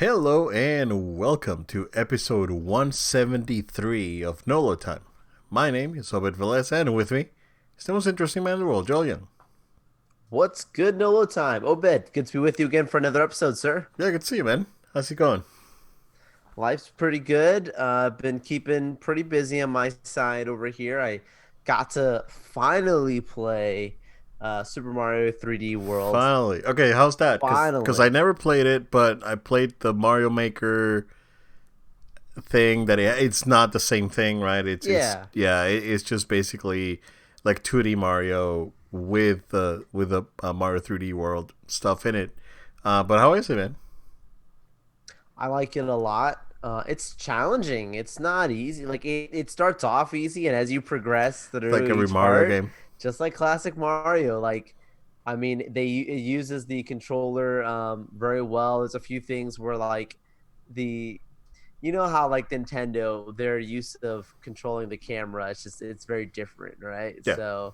Hello and welcome to episode 173 of Nolo Time. My name is Obed Velez, and with me is the most interesting man in the world, Joel Young. What's good, Nolo time? Obed, good to be with you again for another episode, sir. Yeah, good to see you, man. How's it going? Life's pretty good. Been keeping pretty busy on my side over here. I got to finally play Super Mario 3D World. Finally. Okay, how's that? Because I Finally. never played it, but I played the Mario Maker thing. It's not the same thing, right? Yeah. It's just basically like 2D Mario with a Mario 3D World stuff in it. But how is it, man? I like it a lot. It's challenging. It's not easy. It starts off easy, and as you progress Like through every each Mario part, game. just like classic Mario, I mean, it uses the controller very well. There's a few things where the you know how like Nintendo, their use of controlling the camera, it's very different, right? Yeah. So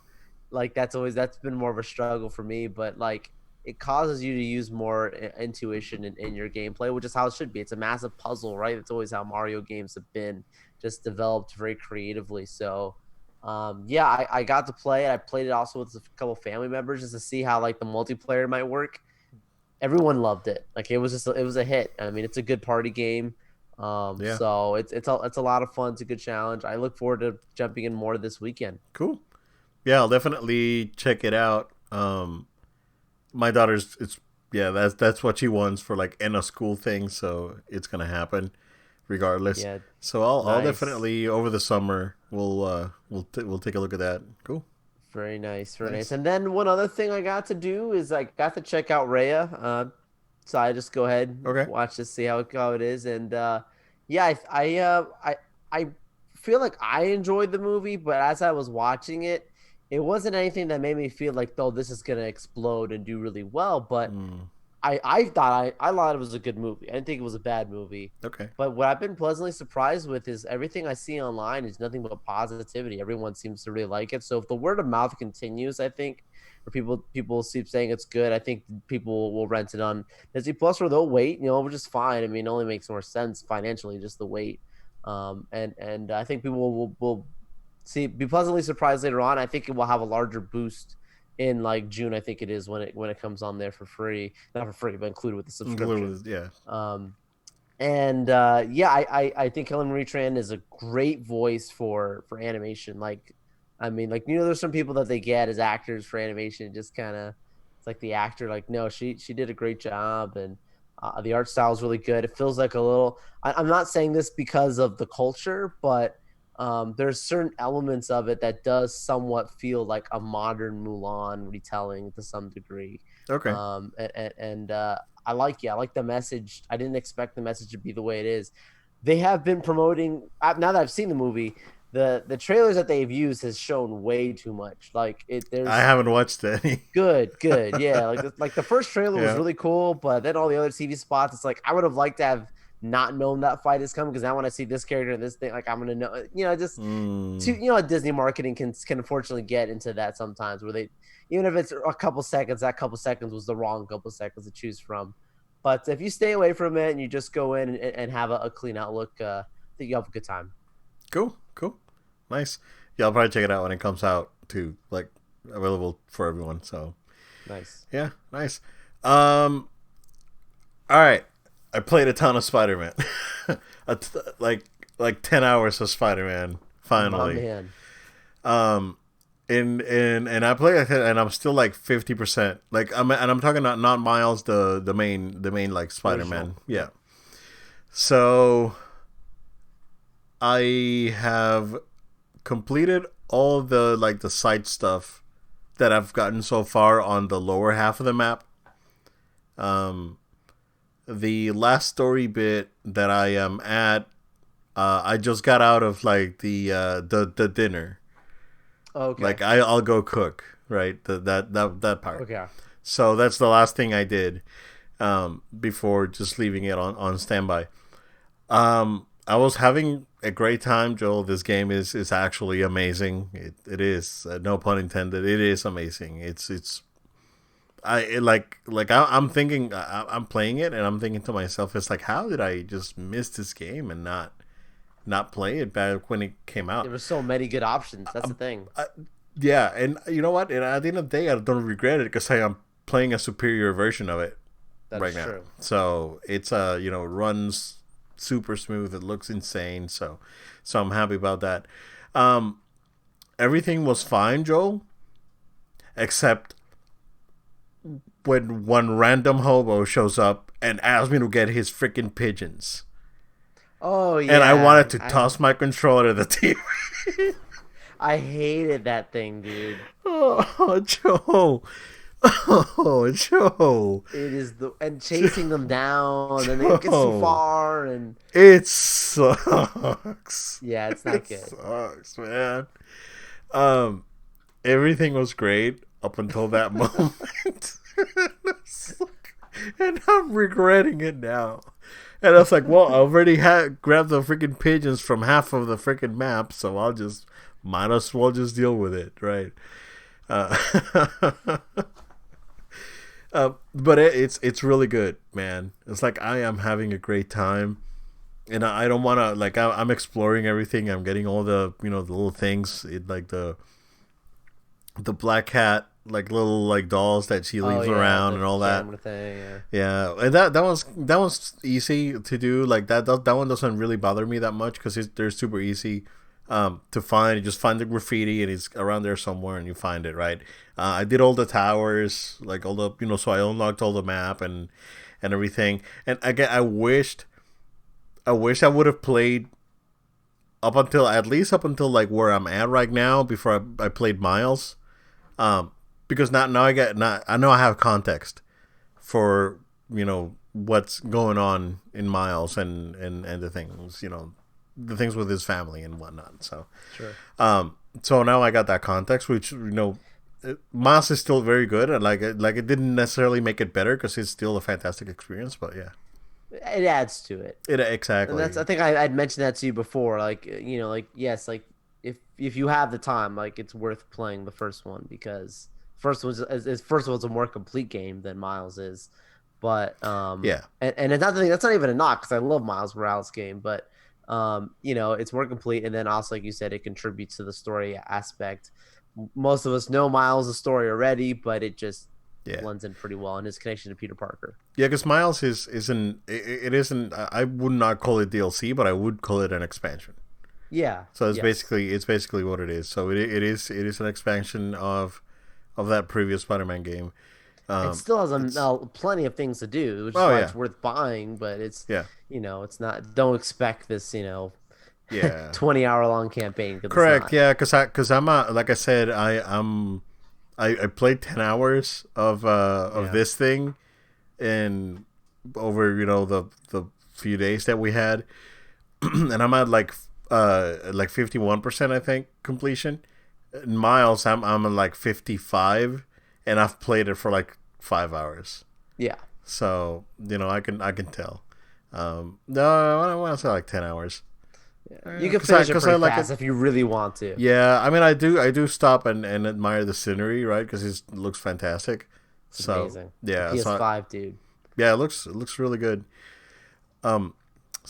that's been more of a struggle for me, but it causes you to use more intuition in your gameplay, which is how it should be. It's a massive puzzle, right? It's always how Mario games have been, just developed very creatively. So yeah, I got to play it. I played it also with a couple family members just to see how like the multiplayer might work. Everyone loved it. Like it was a hit. I mean, it's a good party game. Yeah. So it's a lot of fun. It's a good challenge. I look forward to jumping in more this weekend. Cool. Yeah, I'll definitely check it out. My daughter's it's yeah, that's what she wants for like end of school thing, so it's gonna happen regardless. Yeah, So I'll nice. definitely over the summer we'll take a look at that. Cool, Very nice, very nice. nice. And then one other thing I got to do is I got to check out Raya. So I just go ahead Okay. watch this, see how it is, and yeah, I feel like I enjoyed the movie, but as I was watching it, it wasn't anything that made me feel like, oh, this is gonna explode and do really well. But Mm, I thought it was a good movie. I didn't think it was a bad movie. okay. But what I've been pleasantly surprised with is everything I see online is nothing but positivity. Everyone seems to really like it. So if the word of mouth continues, I think, or people keep saying it's good, I think people will rent it on Disney Plus, or they'll wait. Which is fine. I mean, it only makes more sense financially just the wait. And I think people will be pleasantly surprised later on. I think it will have a larger boost in like June. I think it is when it comes on there for free, not for free, but included with the subscription. Yeah. Um, and yeah, I think Helen Marie Tran is a great voice for animation. I mean, there's some people that they get as actors for animation, just kind of it's like the actor, like no, she did a great job, and the art style is really good. It feels like a little. I'm not saying this because of the culture, but there's certain elements of it that does somewhat feel like a modern Mulan retelling to some degree. Okay. And I like the message. I didn't expect the message to be the way it is. They have been promoting, now that I've seen the movie, the trailers that they've used has shown way too much. I There's haven't watched any. good, yeah. Like the first trailer was Yeah. really cool, but then all the other TV spots, it's like I would have liked to have not known that fight is coming, because now when I see this character and this thing, like I'm gonna know, just to Mm, Disney marketing can unfortunately get into that sometimes, where they, even if it's a couple seconds, that couple seconds was the wrong couple seconds to choose from. But if you stay away from it and you just go in and have a clean outlook, I think you have a good time. cool. Cool. Nice. Yeah, I'll probably check it out when it comes out too. Like available for everyone. So Nice. yeah, nice. Um, all right. I played a ton of Spider-Man. like 10 hours of Spider-Man. My Finally. man. Um, and I play it, and I'm still like 50%. I'm talking not Miles, the main like The original. Spider-Man. Yeah. Yeah. So I have completed all the like the side stuff that I've gotten so far on the lower half of the map. Um, the last story bit that I am at, I just got out of like the dinner. Like Okay. I'll go cook, right? That part. Okay. So that's the last thing I did before just leaving it on standby. I was having a great time, Joel. This game is actually amazing. It is, no pun intended. It is amazing. It's I'm thinking I'm playing it and I'm thinking to myself, it's like, how did I just miss this game and not play it back when it came out? There were so many good options. That's the thing. Yeah, and you know what? And at the end of the day, I don't regret it because I am playing a superior version of it That right is now. true. So it's runs super smooth. It looks insane. So I'm happy about that. Um, Everything was fine, Joel, except when one random hobo shows up and asks me to get his freaking pigeons. Oh And I yeah, wanted to toss my controller to the TV. I hated that thing, dude. Oh, Joe. Oh, Joe. It is and chasing them down, and it gets too far, and It sucks. yeah, it's not It good. sucks, man. Um, Everything was great up until that moment. And I'm regretting it now. And I was like, well, I already had grabbed the freaking pigeons from half of the freaking map, so might as well just deal with it, right? Uh, but it's really good, man. It's like I am having a great time, and I don't want to I'm exploring everything. I'm getting all the the little things, like the black cat little dolls that she leaves around and all that. Thing, yeah. Yeah, and that one's easy to do. Like that one doesn't really bother me that much because they're super easy to find. You just find the graffiti and it's around there somewhere and you find it, right? I did all the towers, like all the so I unlocked all the map and everything. And again, I wish I would have played at least up until like where I'm at right now before I played Miles. Because now I know I have context for what's going on in Miles and the things the things with his family and whatnot. So Sure. So now I got that context, which Miles is still very good, and it didn't necessarily make it better because it's still a fantastic experience. But yeah, It adds to it. Exactly. And I think I'd mentioned that to you before. Yes, if you have the time, it's worth playing the first one because first one's a more complete game than Miles is. But Yeah. and it's that's not even a knock because I love Miles Morales game, but it's more complete, and then also like you said, it contributes to the story aspect. Most of us know Miles' story already, but it just blends in pretty well, and his connection to Peter Parker. Yeah, because Miles isn't. I would not call it DLC, but I would call it an expansion. Yeah. So it's basically what it is. So it is an expansion of that previous Spider-Man game. It still has plenty of things to do, which is why it's worth buying. But it's it's not. Don't expect this 20-hour long campaign. Correct. Yeah, because I'm like I said, I played 10 hours of this thing, and over the few days that we had, and I'm at like 51% I think completion. In Miles, I'm at like 55, and I've played it for like 5 hours. Yeah. So I can tell. No, I want to say like 10 hours. You can finish it pretty fast if you really want to. Yeah, I mean, I do stop and admire the scenery, right? Because it looks fantastic. It's amazing. Yeah, PS5, dude. Yeah, it looks really good. So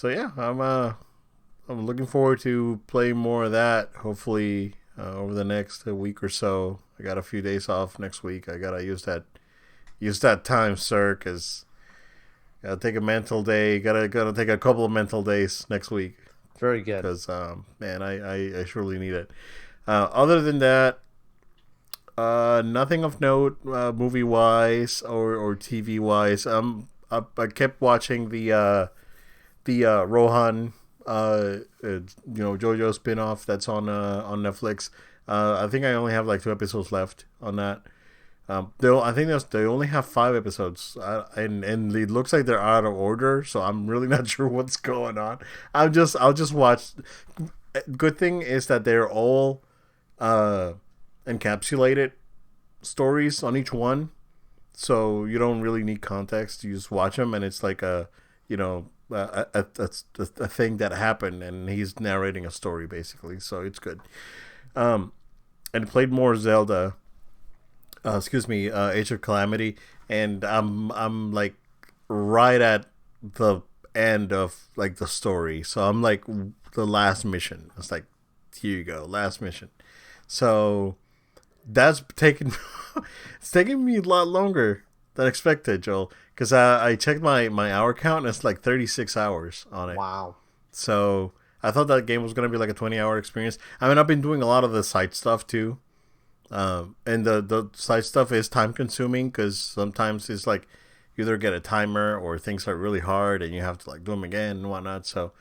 yeah, I'm looking forward to playing more of that. Hopefully, over the next week or so. I got a few days off next week. I gotta use that time, sir, because gotta take a mental day. Gotta take a couple of mental days next week. Very good. Because man, I surely need it. Other than that, nothing of note, movie wise or TV wise. I kept watching the Rohan, JoJo spinoff that's on Netflix. I think I only have like 2 episodes left on that. I think they only have 5 episodes, and it looks like they're out of order. So I'm really not sure what's going on. I'll just watch. Good thing is that they're all encapsulated stories on each one, so you don't really need context. You just watch them, and it's like a thing that happened, and he's narrating a story basically. So it's good. And played more Zelda. excuse me, Age of Calamity, and I'm like right at the end of like the story, so I'm like the last mission. It's like, here you go, last mission. So that's taken it's taking me a lot longer than expected, Joel, because I checked my hour count and it's like 36 hours on it. Wow. So I thought that game was gonna be like a 20-hour experience. I mean, I've been doing a lot of the side stuff too, and the side stuff is time consuming because sometimes it's like you either get a timer or things are really hard and you have to like do them again and whatnot. So,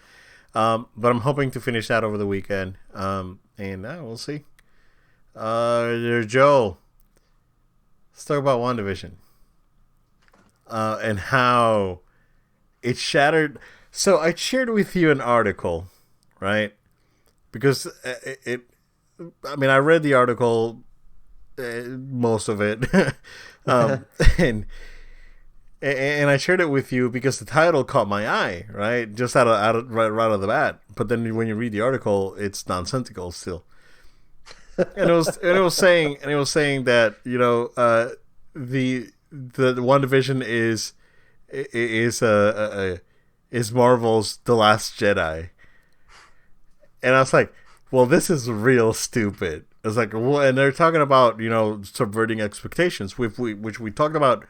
but I'm hoping to finish that over the weekend. And we'll see. Joe, let's talk about WandaVision. And how it shattered. So I shared with you an article, right? Because I mean, I read the article, most of it, um, and and I shared it with you because the title caught my eye, right? Just right out of the bat. But then when you read the article, it's nonsensical still. And it was saying that the One Division is Marvel's The Last Jedi, and I was like, well, this is real stupid. It's like, well, and they're talking about subverting expectations, which we talked about.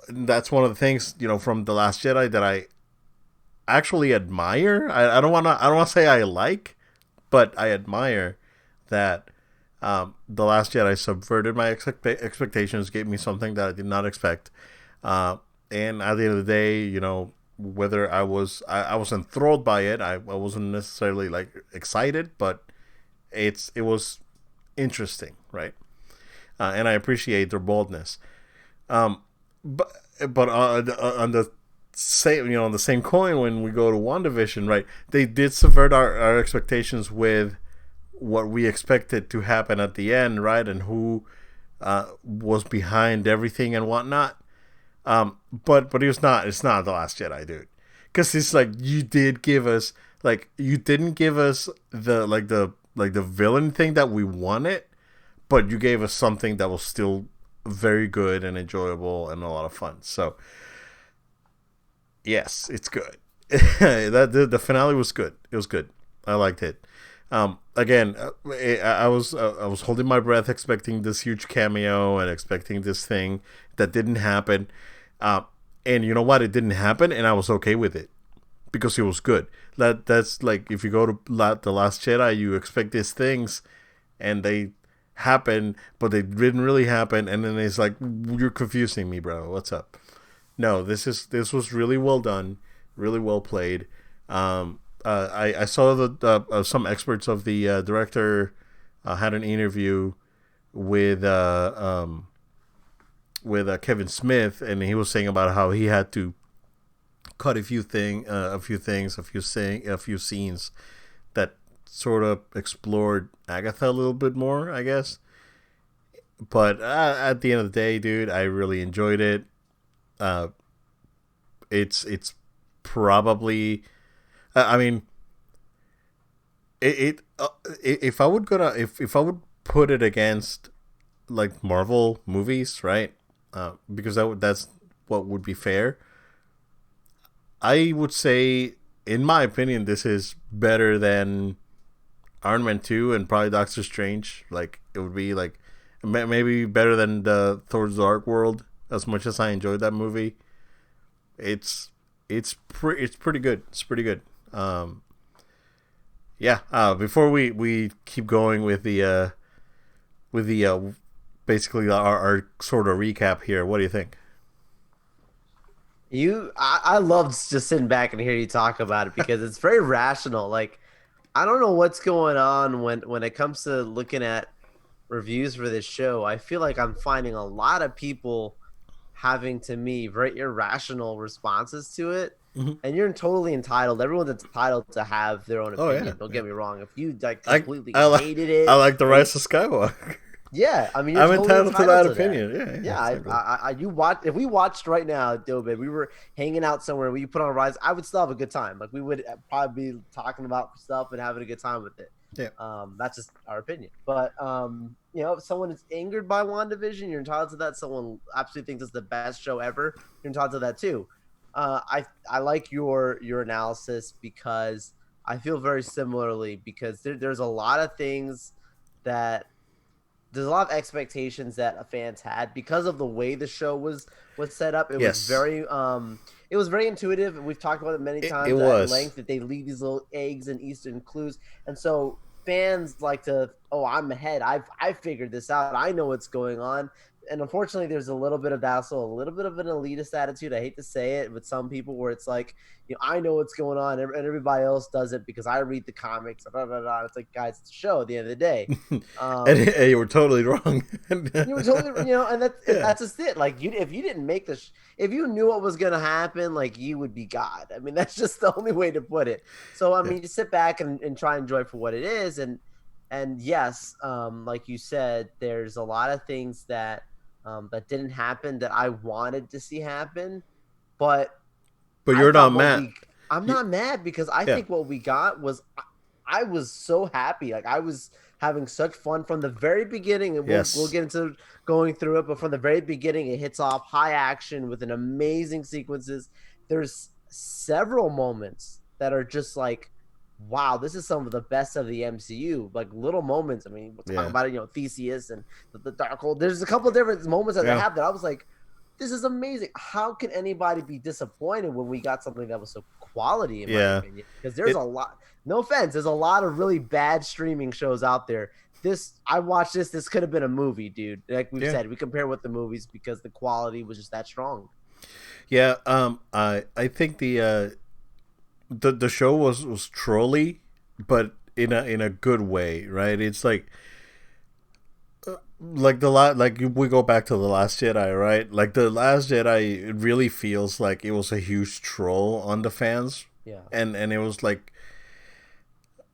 That's one of the things from The Last Jedi that I actually admire. I don't want to say I like, but I admire that The Last Jedi subverted my expectations, gave me something that I did not expect. And at the end of the day, whether I was enthralled by it, I wasn't necessarily like excited, but it was interesting, right? And I appreciate their boldness. But on the same on the same coin, when we go to WandaVision, right? They did subvert our expectations with what we expected to happen at the end, right? And who was behind everything and whatnot. But it's not The Last Jedi, dude. Because it's like you didn't give us the villain thing that we wanted, but you gave us something that was still very good and enjoyable and a lot of fun. So yes, it's good. The finale was good. It was good. I liked it. Again, I was holding my breath, expecting this huge cameo and expecting this thing that didn't happen. And you know what? It didn't happen, and I was okay with it because it was good. That's like if you go to The Last Jedi, you expect these things, and they happen, but they didn't really happen, and then it's like, you're confusing me, bro. What's up? No, this was really well done, really well played. I saw some experts of the director had an interview with Kevin Smith, and he was saying about how he had to cut a few scenes that sort of explored Agatha a little bit more, I guess. But at the end of the day, dude, I really enjoyed it. It's probably, I mean, if I would put it against like Marvel movies, right? Because that's what would be fair. I would say, in my opinion, this is better than Iron Man 2 and probably Doctor Strange. Like, it would be like maybe better than the Thor's Dark World. As much as I enjoyed that movie, it's pretty good. It's pretty good. Yeah. Before we keep going with the basically our sort of recap here, what do you think? I love just sitting back and hear you talk about it because it's very rational. Like, I don't know what's going on when it comes to looking at reviews for this show. I feel like I'm finding a lot of people having, to me, very irrational responses to it. Mm-hmm. And you're totally entitled. Everyone's entitled to have their own opinion. Yeah, Don't get me wrong. If you like completely I hated it, I like the Rise of Skywalker. Yeah, I mean, you're I'm totally entitled to that to opinion. That. Yeah. Exactly. You watch. If we watched right now, Dobin, we were hanging out somewhere, we put on Rise, I would still have a good time. Like, we would probably be talking about stuff and having a good time with it. Yeah. That's just our opinion. But if someone is angered by WandaVision, you're entitled to that. Someone absolutely thinks it's the best show ever, you're entitled to that too. I like your analysis because I feel very similarly because there's a lot of things that there's a lot of expectations that fans had because of the way the show was set up. Yes. It was very intuitive, and we've talked about it many It times at was. length that they leave these little eggs and Eastern clues, and so fans like to, oh, I'm ahead. I figured this out. I know what's going on. And unfortunately, there's a little bit of that, so a little bit of an elitist attitude. I hate to say it, with some people, where it's like, I know what's going on, and everybody else does it because I read the comics. Blah, blah, blah. It's like, guys, it's a show at the end of the day. And you were totally wrong. You were totally, and Yeah. that's just it. Like, if you didn't make this, if you knew what was gonna happen, like, you would be God. I mean, that's just the only way to put it. So, I Yeah. mean, you sit back and try and enjoy it for what it is, and yes, like you said, there's a lot of things that didn't happen that I wanted to see happen, but But I you're not thought mad. I'm You, not mad because I yeah. think what we got was, I was so happy. Like, I was having such fun from the very beginning, and we'll Yes. get into going through it. But from the very beginning, it hits off high action with an amazing sequences. There's several moments that are just like, wow, this is some of the best of the MCU. Like, little moments. I mean, we'll talk Yeah. about it. Theseus and the Darkhold. There's a couple of different moments that they Yeah. have that I was like, this is amazing. How can anybody be disappointed when we got something that was so quality, in my Yeah. opinion? Because there's a It. lot, no offense, there's a lot of really bad streaming shows out there. I watched this could have been a movie, dude. Like we've Yeah. said, we compare with the movies because the quality was just that strong. Yeah. I think the show was trolly, but in a good way, right? It's like like we go back to the Last Jedi, right? Like the Last Jedi, it really feels like it was a huge troll on the fans, Yeah. and it was like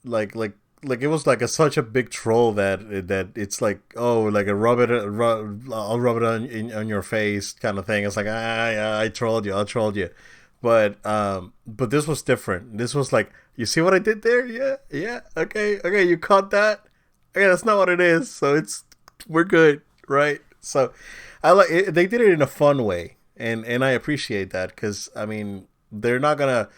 like like it was like such a big troll that it's like, oh, like I'll rub it on your face kind of thing. It's like, yeah, I trolled you, but this was different. This was like, you see what I did there? Yeah, yeah, okay, you caught that. Okay, that's not what it is. So we're good, right? So I like it, they did it in a fun way, and I appreciate that because I mean they're not gonna.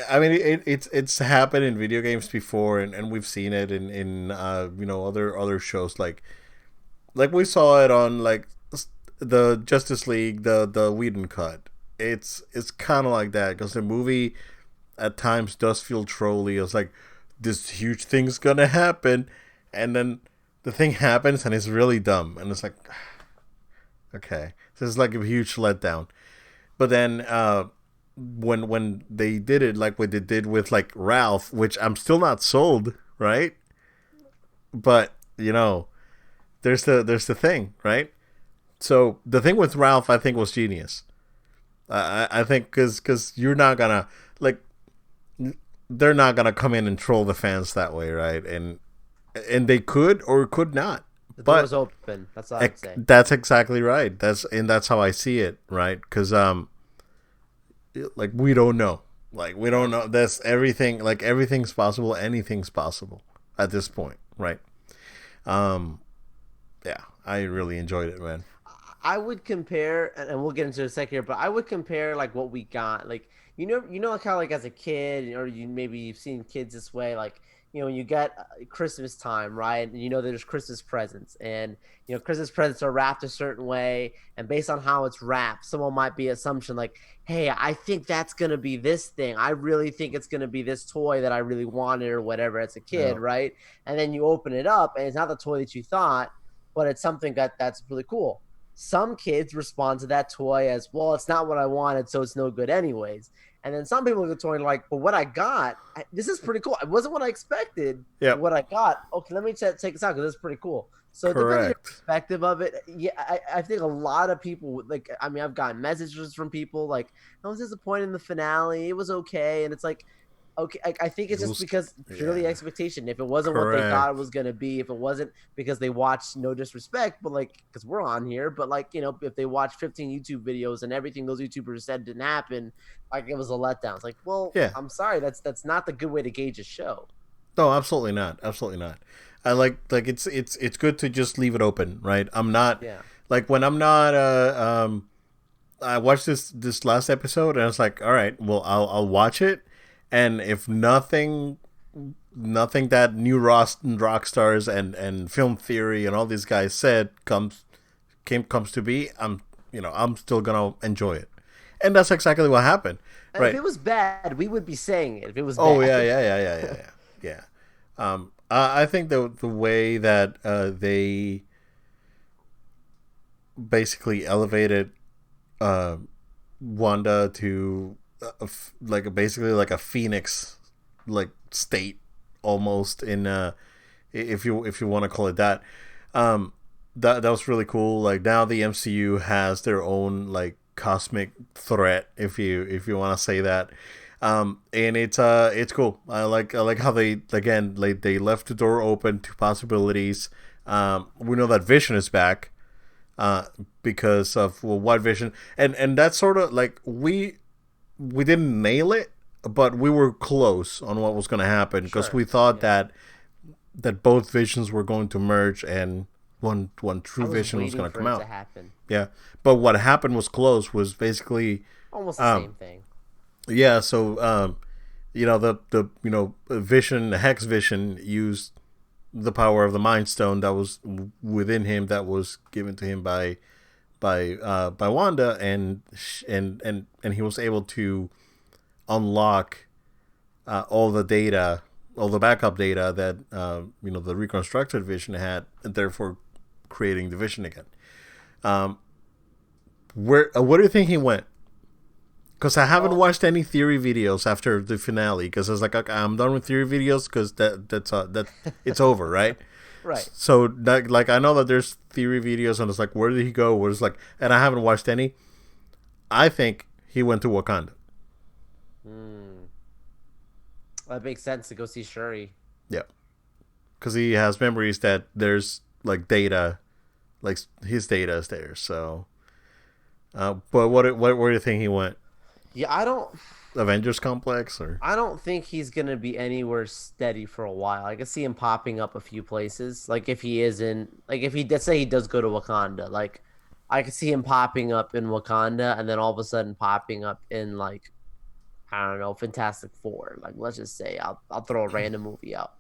I mean, it's happened in video games before, and we've seen it in other shows like we saw it on like the Justice League, the Whedon cut. It's kind of like that because the movie at times does feel trolly. It's like this huge thing's gonna happen, and then the thing happens and it's really dumb, and it's like, okay, so it's like a huge letdown. But then when they did it like what they did with like Ralph, which I'm still not sold, right? But there's the thing, right? So the thing with Ralph, I think, was genius. I think because you're not gonna like they're not gonna come in and troll the fans that way, right? And they could or could not, The but door's open. That's all I would say. that's exactly right. That's how I see it, right? Because like we don't know, like we don't Yeah. know. That's everything. Like everything's possible. Anything's possible at this point, right? Um, yeah, I really enjoyed it, man. I would compare, and we'll get into it in a second here, but I would compare like what we got, like like how, like, as a kid, or maybe you've seen kids this way, like, when you get Christmas time, right? And there's Christmas presents, and Christmas presents are wrapped a certain way, and based on how it's wrapped, someone might be assumption like, hey, I think that's gonna be this thing. I really think it's gonna be this toy that I really wanted or whatever as a kid, Yeah, right? And then you open it up, and it's not the toy that you thought, but it's something that's really cool. Some kids respond to that toy as, well, it's not what I wanted, so it's no good anyways. And then some people look at the toy and like, but what I got, this is pretty cool. It wasn't what I expected, but yep, what I got, okay, let me take this out because it's pretty cool. So depending on your correct. perspective of it, yeah, I think a lot of people, like, I mean, I've gotten messages from people like, I was disappointed in the finale. It was okay. And it's like, okay, I think it's It just was, because purely yeah, expectation. If it wasn't what they thought it correct. was gonna be, if it wasn't because they watched, no disrespect, but like, because we're on here, but like, if they watched 15 YouTube videos and everything those YouTubers said didn't happen, like, it was a letdown. It's like, well, Yeah, I'm sorry, that's not the good way to gauge a show. No, absolutely not. Absolutely not. I like it's good to just leave it open, right? I'm not Yeah. like when I'm not I watched this last episode and it's like, all right, well I'll watch it, and if nothing that new rock stars and film theory and all these guys said comes to be, I'm still gonna enjoy it, and that's exactly what happened, And if right? it was bad, we would be saying it if it was Oh bad. yeah, yeah. I think the way that they basically elevated uh, Wanda to basically like a phoenix like state almost in if you want to call it that. Um, that was really cool. Like now the MCU has their own like cosmic threat, if you want to say that. And it's cool. I like how they again like they left the door open to possibilities. We know that Vision is back, uh, because of White Vision, and that's sort of like we didn't nail it, but we were close on what was going to happen because Sure. we thought Yeah. that both visions were going to merge and one I true was vision was waiting going to for come it to out. happen. Yeah, but what happened was close was basically Almost the um same thing. yeah. So the vision, the Hex Vision used the power of the Mind Stone that was within him, that was given to him by Wanda, and he was able to unlock all the data, all the backup data that the reconstructed Vision had, and therefore creating the Vision again. Um, what do you think he went? Because I haven't Well, watched any theory videos after the finale. Because I was like, okay, I'm done with theory videos because that it's over, right? right. So that, like I know that there's theory videos and it's like, where did he go? Where it's like, and I haven't watched any. I think he went to Wakanda. Hmm. That makes sense to go see Shuri. Yeah, because he has memories that there's like data, like his data is there. So, but where do you think he went? Yeah, I don't. Avengers complex or? I don't think he's gonna be anywhere steady for a while. I can see him popping up a few places. Like if he is in, like if he, let's say he does go to Wakanda, like I could see him popping up in Wakanda and then all of a sudden popping up in like I don't know, Fantastic Four. Like let's just say I'll throw a random movie out.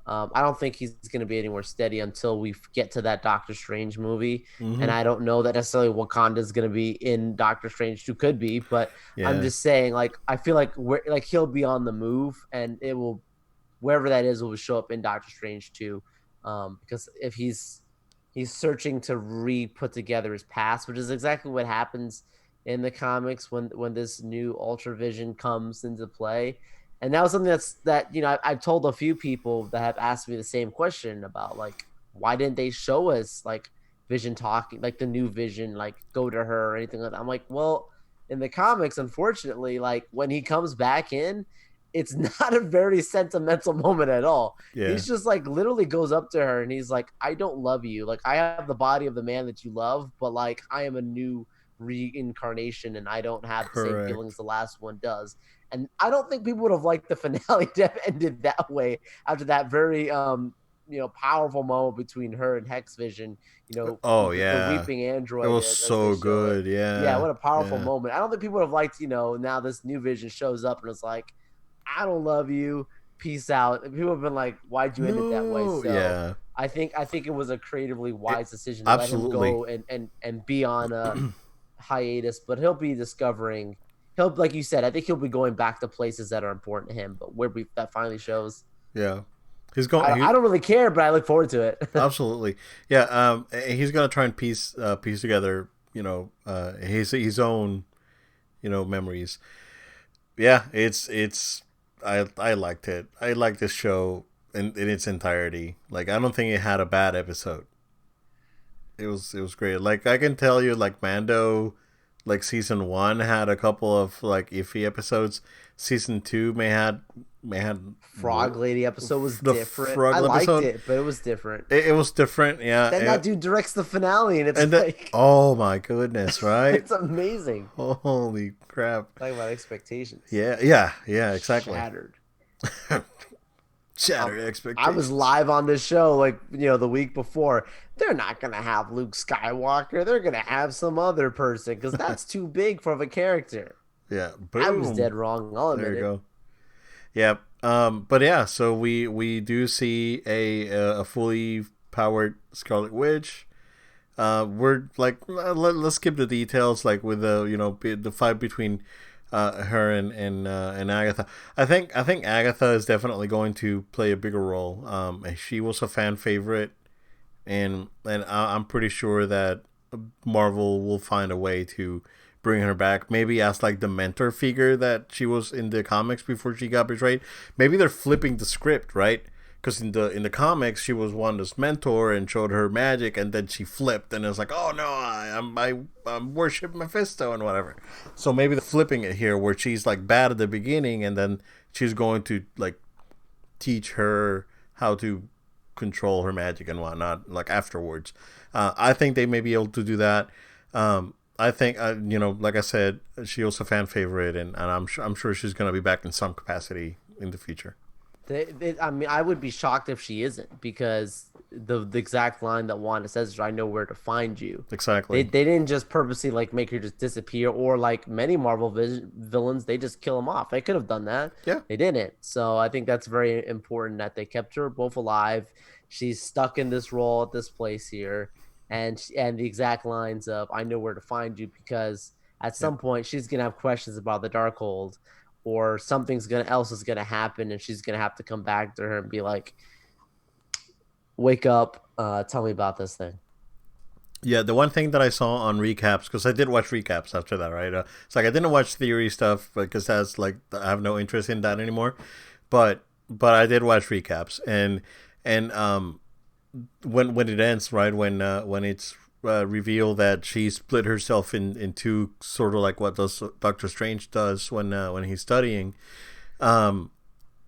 I don't think he's going to be anywhere steady until we get to that Doctor Strange movie, and Mm-hmm. I don't know that necessarily Wakanda is going to be in Doctor Strange 2. Could be, but I'm Yeah. just saying, like I feel like like he'll be on the move, and it will wherever that is will show up in Doctor Strange 2. Because if he's searching to re-put together his past, which is exactly what happens in the comics when this new Ultra Vision comes into play. And that was something that I've told a few people that have asked me the same question about like why didn't they show us like Vision talking like the new Vision like go to her or anything like that. I'm like, well, in the comics, unfortunately, like when he comes back in, it's not a very sentimental moment at all. Yeah. He's just like literally goes up to her and he's like, I don't love you. Like I have the body of the man that you love, but like I am a new reincarnation and I don't have the same feelings Correct. the last one does. And I don't think people would have liked the finale to have ended that way after that very powerful moment between her and Hex Vision, Oh the yeah, weeping it android was as they so show it. good. Yeah, Yeah. what a powerful Yeah. moment. I don't think people would have liked, now this new Vision shows up and it's like, I don't love you. Peace out. And people have been like, why'd you end it that way? No. So Yeah. I think it was a creatively It, wise decision to let him absolutely. go and be on a hiatus, but he'll be discovering. He'll, like you said, I think he'll be going back to places that are important to him. But that finally shows, Yeah. He's going. I don't really care, but I look forward to it. Absolutely. Yeah. He's gonna try and piece together. His own. Memories. Yeah. I liked it. I liked this show in its entirety. Like I don't think it had a bad episode. It was great. Like I can tell you, like Mando, like season one had a couple of like iffy episodes. Season two may had Frog Lady episode was the different. I Frog liked episode. it, but it was different. It was different, Then yeah. that dude directs the finale, and it's And that, like oh my goodness, right? it's amazing. Holy crap! Talk about expectations Yeah, exactly. shattered. Shatter I was expectations. live on this show like the week before. They're not gonna have Luke Skywalker. They're gonna have some other person because that's too big for a character. Yeah, I was boom. dead wrong. I'll There admit you it. go. Yep. But yeah, so we do see a fully powered Scarlet Witch. We're like let's skip the details, like with the the fight between her and Agatha. I think Agatha is definitely going to play a bigger role. She was a fan favorite, and I'm pretty sure that Marvel will find a way to bring her back. Maybe as like the mentor figure that she was in the comics before she got betrayed. Maybe they're flipping the script, right? Because in the comics she was Wanda's mentor and showed her magic, and then she flipped and it was like, oh no, I'm worship Mephisto and whatever. So maybe they're flipping it here where she's like bad at the beginning, and then she's going to like teach her how to control her magic and whatnot, like afterwards. I think they may be able to do that. I think, like I said, she was a fan favorite, and I'm sure she's gonna be back in some capacity in the future. I mean, I would be shocked if she isn't because the exact line that Wanda says is, "I know where to find you." They Exactly. they didn't just purposely like make her just disappear, or like many Marvel villains, they just kill them off. They could have done that. Yeah. They didn't. So I think that's very important that they kept her both alive. She's stuck in this role at this place here, and the exact lines of "I know where to find you" because at Yeah. some point she's gonna have questions about the Darkhold, or something's gonna else is gonna happen and she's gonna have to come back to her and be like, wake up, tell me about this thing. Yeah, the one thing that I saw on recaps, because I did watch recaps after that, right? It's like I didn't watch theory stuff because that's like I have no interest in that anymore. But I did watch recaps, and when it ends, right, when it's revealed that she split herself in two, sort of like what does Doctor Strange does when he's studying. Um,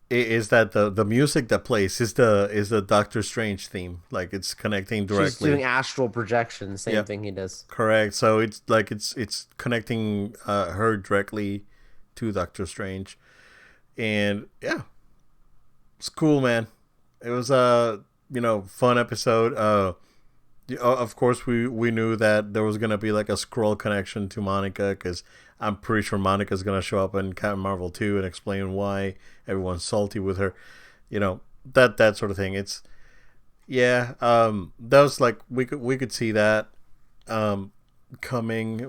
is that the music that plays is the Doctor Strange theme, like it's connecting She's directly. doing astral projection, same Yeah, thing he does. correct. So it's like it's connecting her directly to Doctor Strange, and yeah, it's cool, man. It was a fun episode. Of course we knew that there was gonna be like a scroll connection to Monica, because I'm pretty sure Monica's gonna show up in Captain Marvel 2 and explain why everyone's salty with her. That sort of thing. It's yeah. That was like we could see that coming.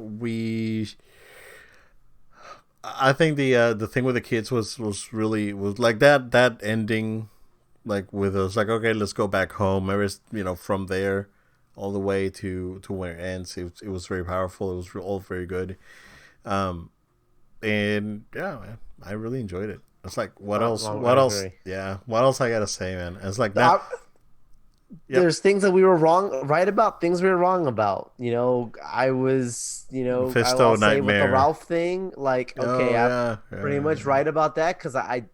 I think the thing with the kids was really was like that ending, like with us like, okay, let's go back home. From there all the way to where it ends. It was very powerful. It was all very good. Um, and yeah, man, I really enjoyed it. It's like, what else? I What else? agree. Yeah, what else I gotta say, man? It's like now. I, Yep. there's things that we were wrong right about, things we were wrong about. I'll Mephisto say with the nightmare. Ralph thing, like, okay, Oh I'm yeah, pretty yeah, much right about that because I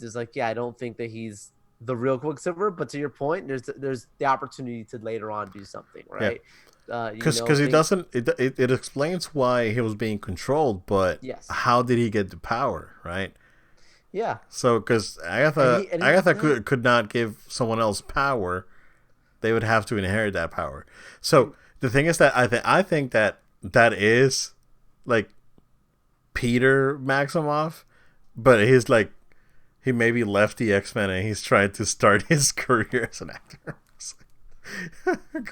just like, yeah, I don't think that he's the real Quicksilver. But to your point, there's the opportunity to later on do something, yeah. right? Because it Think doesn't it explains why he was being controlled, but yes, how did he get the power, right? yeah, So because and Agatha he did Agatha not. could not give someone else power, they would have to inherit that power. So And the thing is that I think that is like Peter Maximoff, but he's like he maybe left the X-Men and he's trying to start his career as an actor.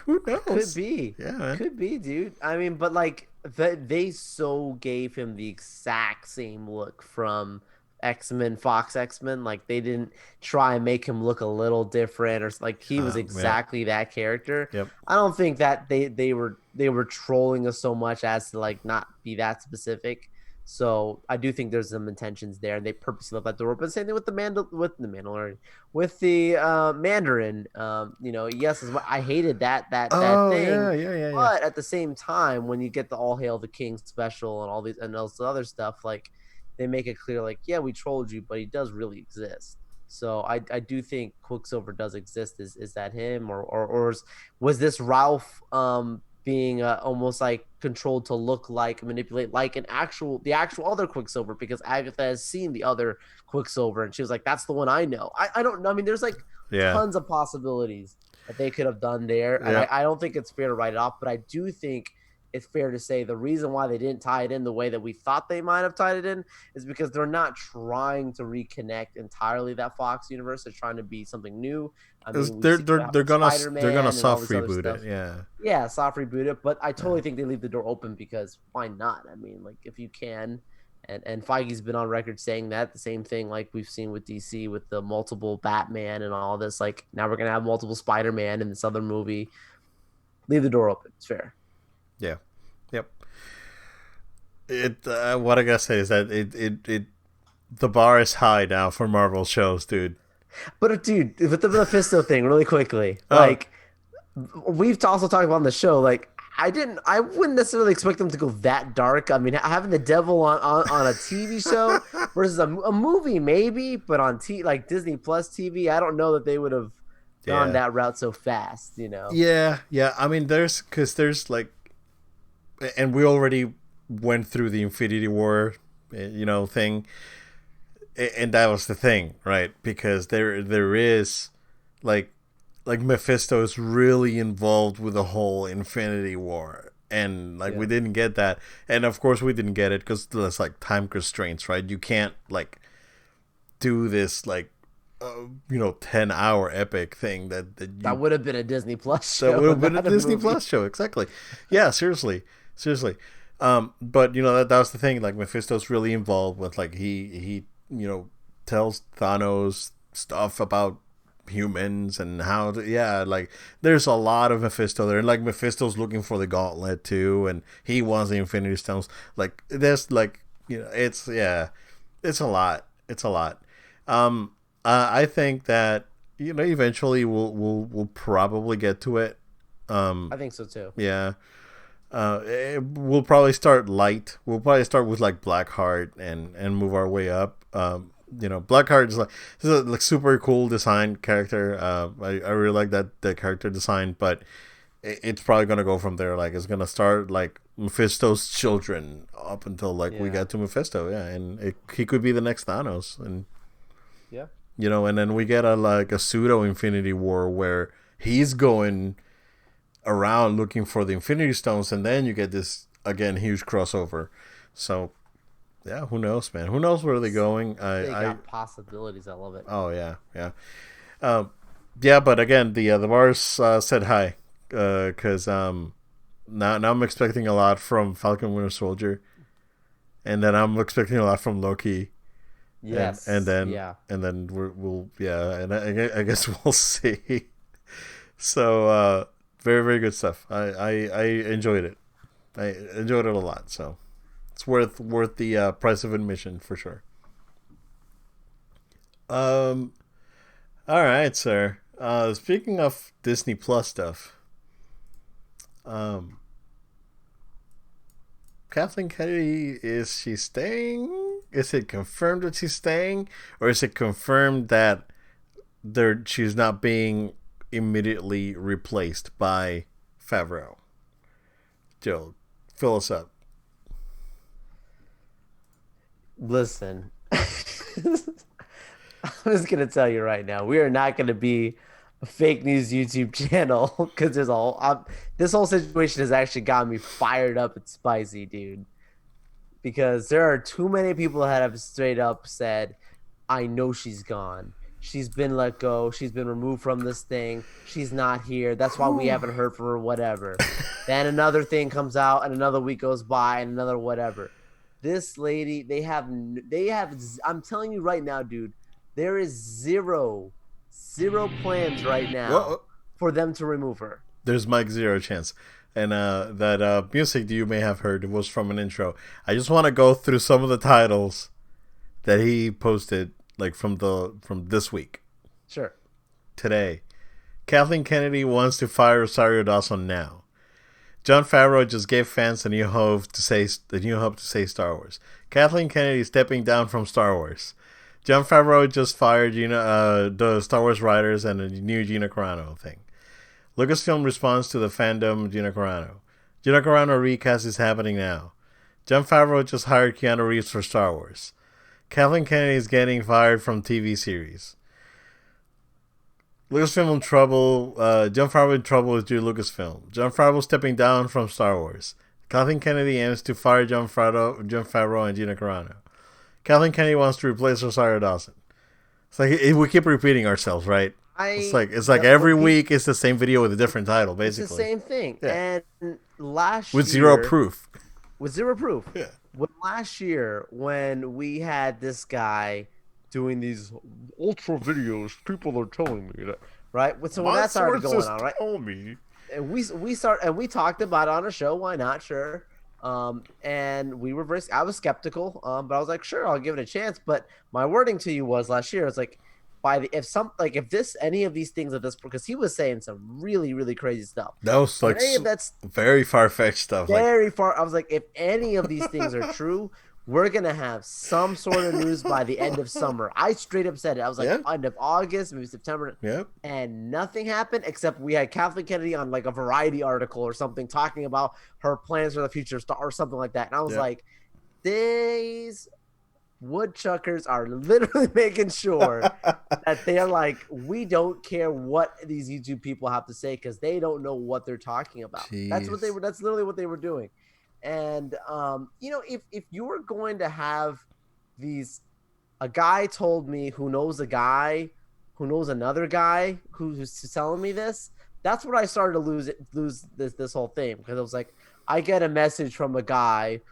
Who Could knows? be. Yeah, man. Could be, dude. I mean, but like they so gave him the exact same look from X-Men, Fox X-Men. Like they didn't try and make him look a little different, or like he was Yeah. exactly that character. Yep. I don't think that they were trolling us so much as to like not be that specific. So I do think there's some intentions there, and they purposely left that door open. Same thing with the Mandalorian, with the Mandarin. Yes, as much, I hated that Oh thing, yeah, yeah, yeah, yeah. but at the same time, when you get the All Hail the King special and all these and all this other stuff, like they make it clear, like, yeah, we trolled you, but he does really exist. So I do think Quicksilver does exist. Is that him, or was this Ralph being almost like controlled to look like, manipulate like the actual other Quicksilver, because Agatha has seen the other Quicksilver and she was like, that's the one I know. I don't know. I mean, there's like Yeah. tons of possibilities that they could have done there. And Yeah. I don't think it's fair to write it off, but I do think it's fair to say the reason why they didn't tie it in the way that we thought they might have tied it in is because they're not trying to reconnect entirely that Fox universe. They're trying to be something new. I mean, we see what happened with They're gonna Spider-Man and all soft this other reboot stuff. it. Yeah. Yeah, soft reboot it, but I totally think they leave the door open because why not? I mean, like if you can, and Feige's been on record saying that the same thing, like we've seen with DC with the multiple Batman and all this. Like now we're gonna have multiple Spider-Man in this other movie. Leave the door open. It's fair. Yeah. Yep. What I gotta say is that the bar is high now for Marvel shows, dude. But dude, with the Mephisto thing, really quickly, Oh, like we've also talked about on the show, like I wouldn't necessarily expect them to go that dark. I mean, having the devil on a TV show versus a movie, maybe, but on like Disney Plus TV, I don't know that they would have gone that route so fast, you know? Yeah, yeah. I mean, there's like, and we already went through the Infinity War, thing, and that was the thing, right? Because there is like Mephisto is really involved with the whole Infinity War, and like we didn't get that, and of course we didn't get it because there's like time constraints, right? You can't like do this like 10-hour epic thing that would have been a Disney Plus show. That would have been a Disney Plus show, exactly. Yeah, seriously. But that was the thing. Like Mephisto's really involved with like he tells Thanos stuff about humans and how like there's a lot of Mephisto there, and like Mephisto's looking for the gauntlet too, and he wants the Infinity Stones. Like there's like it's a lot. I think that eventually we'll probably get to it. I think so too. Yeah. We'll probably start light. We'll probably start with like Blackheart and move our way up. Blackheart is like super cool design character. I really like that character design, but it's probably gonna go from there. Like it's gonna start like Mephisto's children up until like we get to Mephisto. Yeah, and he could be the next Thanos, and and then we get a pseudo Infinity War where he's going around looking for the Infinity Stones, and then you get this again huge crossover. So yeah, who knows, man? Who knows where they're going? They got possibilities. I love it. Oh yeah. Yeah, but again, the bars said hi because now I'm expecting a lot from Falcon Winter Soldier, and then I'm expecting a lot from Loki. Yes, and then we'll and I guess we'll see. So very, very good stuff. I enjoyed it. I enjoyed it a lot. So it's worth the price of admission for sure. All right, sir. Speaking of Disney Plus stuff, Kathleen Kennedy, is she staying? Is it confirmed that she's staying, or is it confirmed that she's not being immediately replaced by Favreau? Joe, fill us up. Listen, I'm just gonna tell you right now, we are not gonna be a fake news YouTube channel because this whole situation has actually got me fired up and spicy, dude. Because there are too many people that have straight up said, "I know she's gone. She's been let go. She's been removed from this thing. She's not here. That's why we haven't heard from her, whatever." Then another thing comes out, and another week goes by, and another whatever. This lady, they have. I'm telling you right now, dude, there is zero plans right now for them to remove her. There's Mike zero chance. And that music you may have heard was from an intro. I just want to go through some of the titles that he posted, like from this week. Sure. Today, Kathleen Kennedy wants to fire Rosario Dawson now. Jon Favreau just gave fans a new hope to say Star Wars. Kathleen Kennedy stepping down from Star Wars. Jon Favreau just fired the Star Wars writers and a new Gina Carano thing. Lucasfilm responds to the fandom Gina Carano. Gina Carano recast is happening now. Jon Favreau just hired Keanu Reeves for Star Wars. Kathleen Kennedy is getting fired from TV series. Lucasfilm in trouble. Jon Favreau in trouble with Lucasfilm. Jon Favreau stepping down from Star Wars. Kathleen Kennedy aims to fire Jon Favreau and Gina Carano. Kathleen Kennedy wants to replace Rosario Dawson. It's like we keep repeating ourselves, right? It's like every week it's the same video with a different title, basically. It's the same thing. Yeah. And last with year, zero proof. With zero proof. Yeah. Last year, when we had this guy doing these ultra videos, people are telling me that, right? So when that started going on, right? Told me. And we talked about it on a show. Why not? Sure. And we were I was skeptical, but I was like, sure, I'll give it a chance. But my wording to you was last year, it's like, if any of these things because he was saying some really, really crazy stuff. That was like that's very far-fetched stuff. Far. I was like, if any of these things are true, we're gonna have some sort of news by the end of summer. I straight up said it. I was like, end of August, maybe September. Yep. And nothing happened except we had Kathleen Kennedy on like a Variety article or something talking about her plans for the future or something like that. And I was like, these woodchuckers are literally making sure that they're like, we don't care what these YouTube people have to say because they don't know what they're talking about. Jeez. That's literally what they were doing. And if you were going to have a guy told me who knows a guy who knows another guy who's telling me this, that's what I started to lose this whole thing, because it was like, I get a message from a guy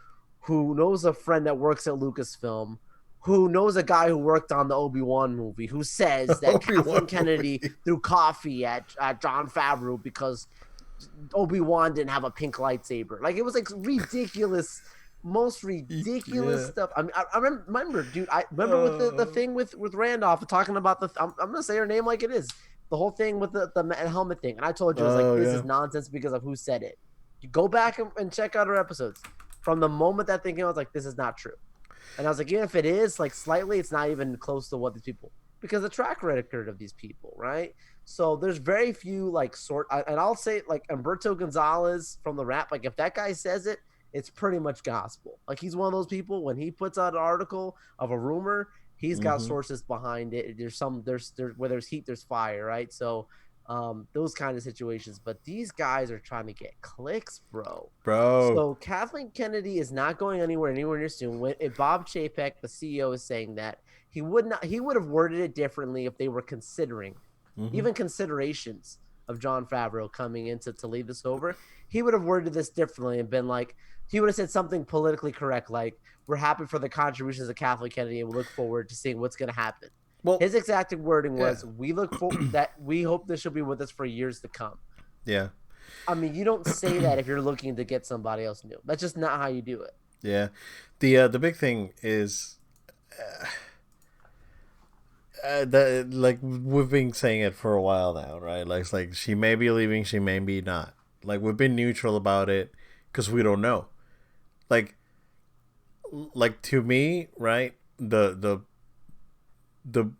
who knows a friend that works at Lucasfilm, who knows a guy who worked on the Obi-Wan movie, who says that Kathleen Kennedy threw coffee at Jon Favreau because Obi-Wan didn't have a pink lightsaber. Like, it was like ridiculous, most ridiculous stuff. I mean, I remember, dude. I remember with the thing with Randolph talking about I'm gonna say her name like it is. The whole thing with the helmet thing, and I told you, I was like, this is nonsense because of who said it. You go back and check out our episodes. From the moment that thing came, I was like, this is not true. And I was like, even if it is, like, slightly, it's not even close to what these people, because the track record of these people, right? So there's very few, like, and I'll say, like, Humberto Gonzalez from the Rap, like, if that guy says it, it's pretty much gospel. Like, he's one of those people, when he puts out an article of a rumor, he's got sources behind it. Where there's heat, there's fire, right? So those kind of situations. But these guys are trying to get clicks, bro. So Kathleen Kennedy is not going anywhere near soon. If Bob Chapek, the CEO, is saying that, he would have worded it differently if they were considering, even considerations of Jon Favreau coming in to lead this over. He would have worded this differently and been like, he would have said something politically correct, like, we're happy for the contributions of Kathleen Kennedy and we look forward to seeing what's going to happen. Well, his exact wording was, we hope this will be with us for years to come. Yeah. I mean, you don't say that if you're looking to get somebody else new. That's just not how you do it. Yeah. The big thing is, like, we've been saying it for a while now, right? Like, it's like, she may be leaving, she may be not. Like, we've been neutral about it because we don't know. Like to me, right? The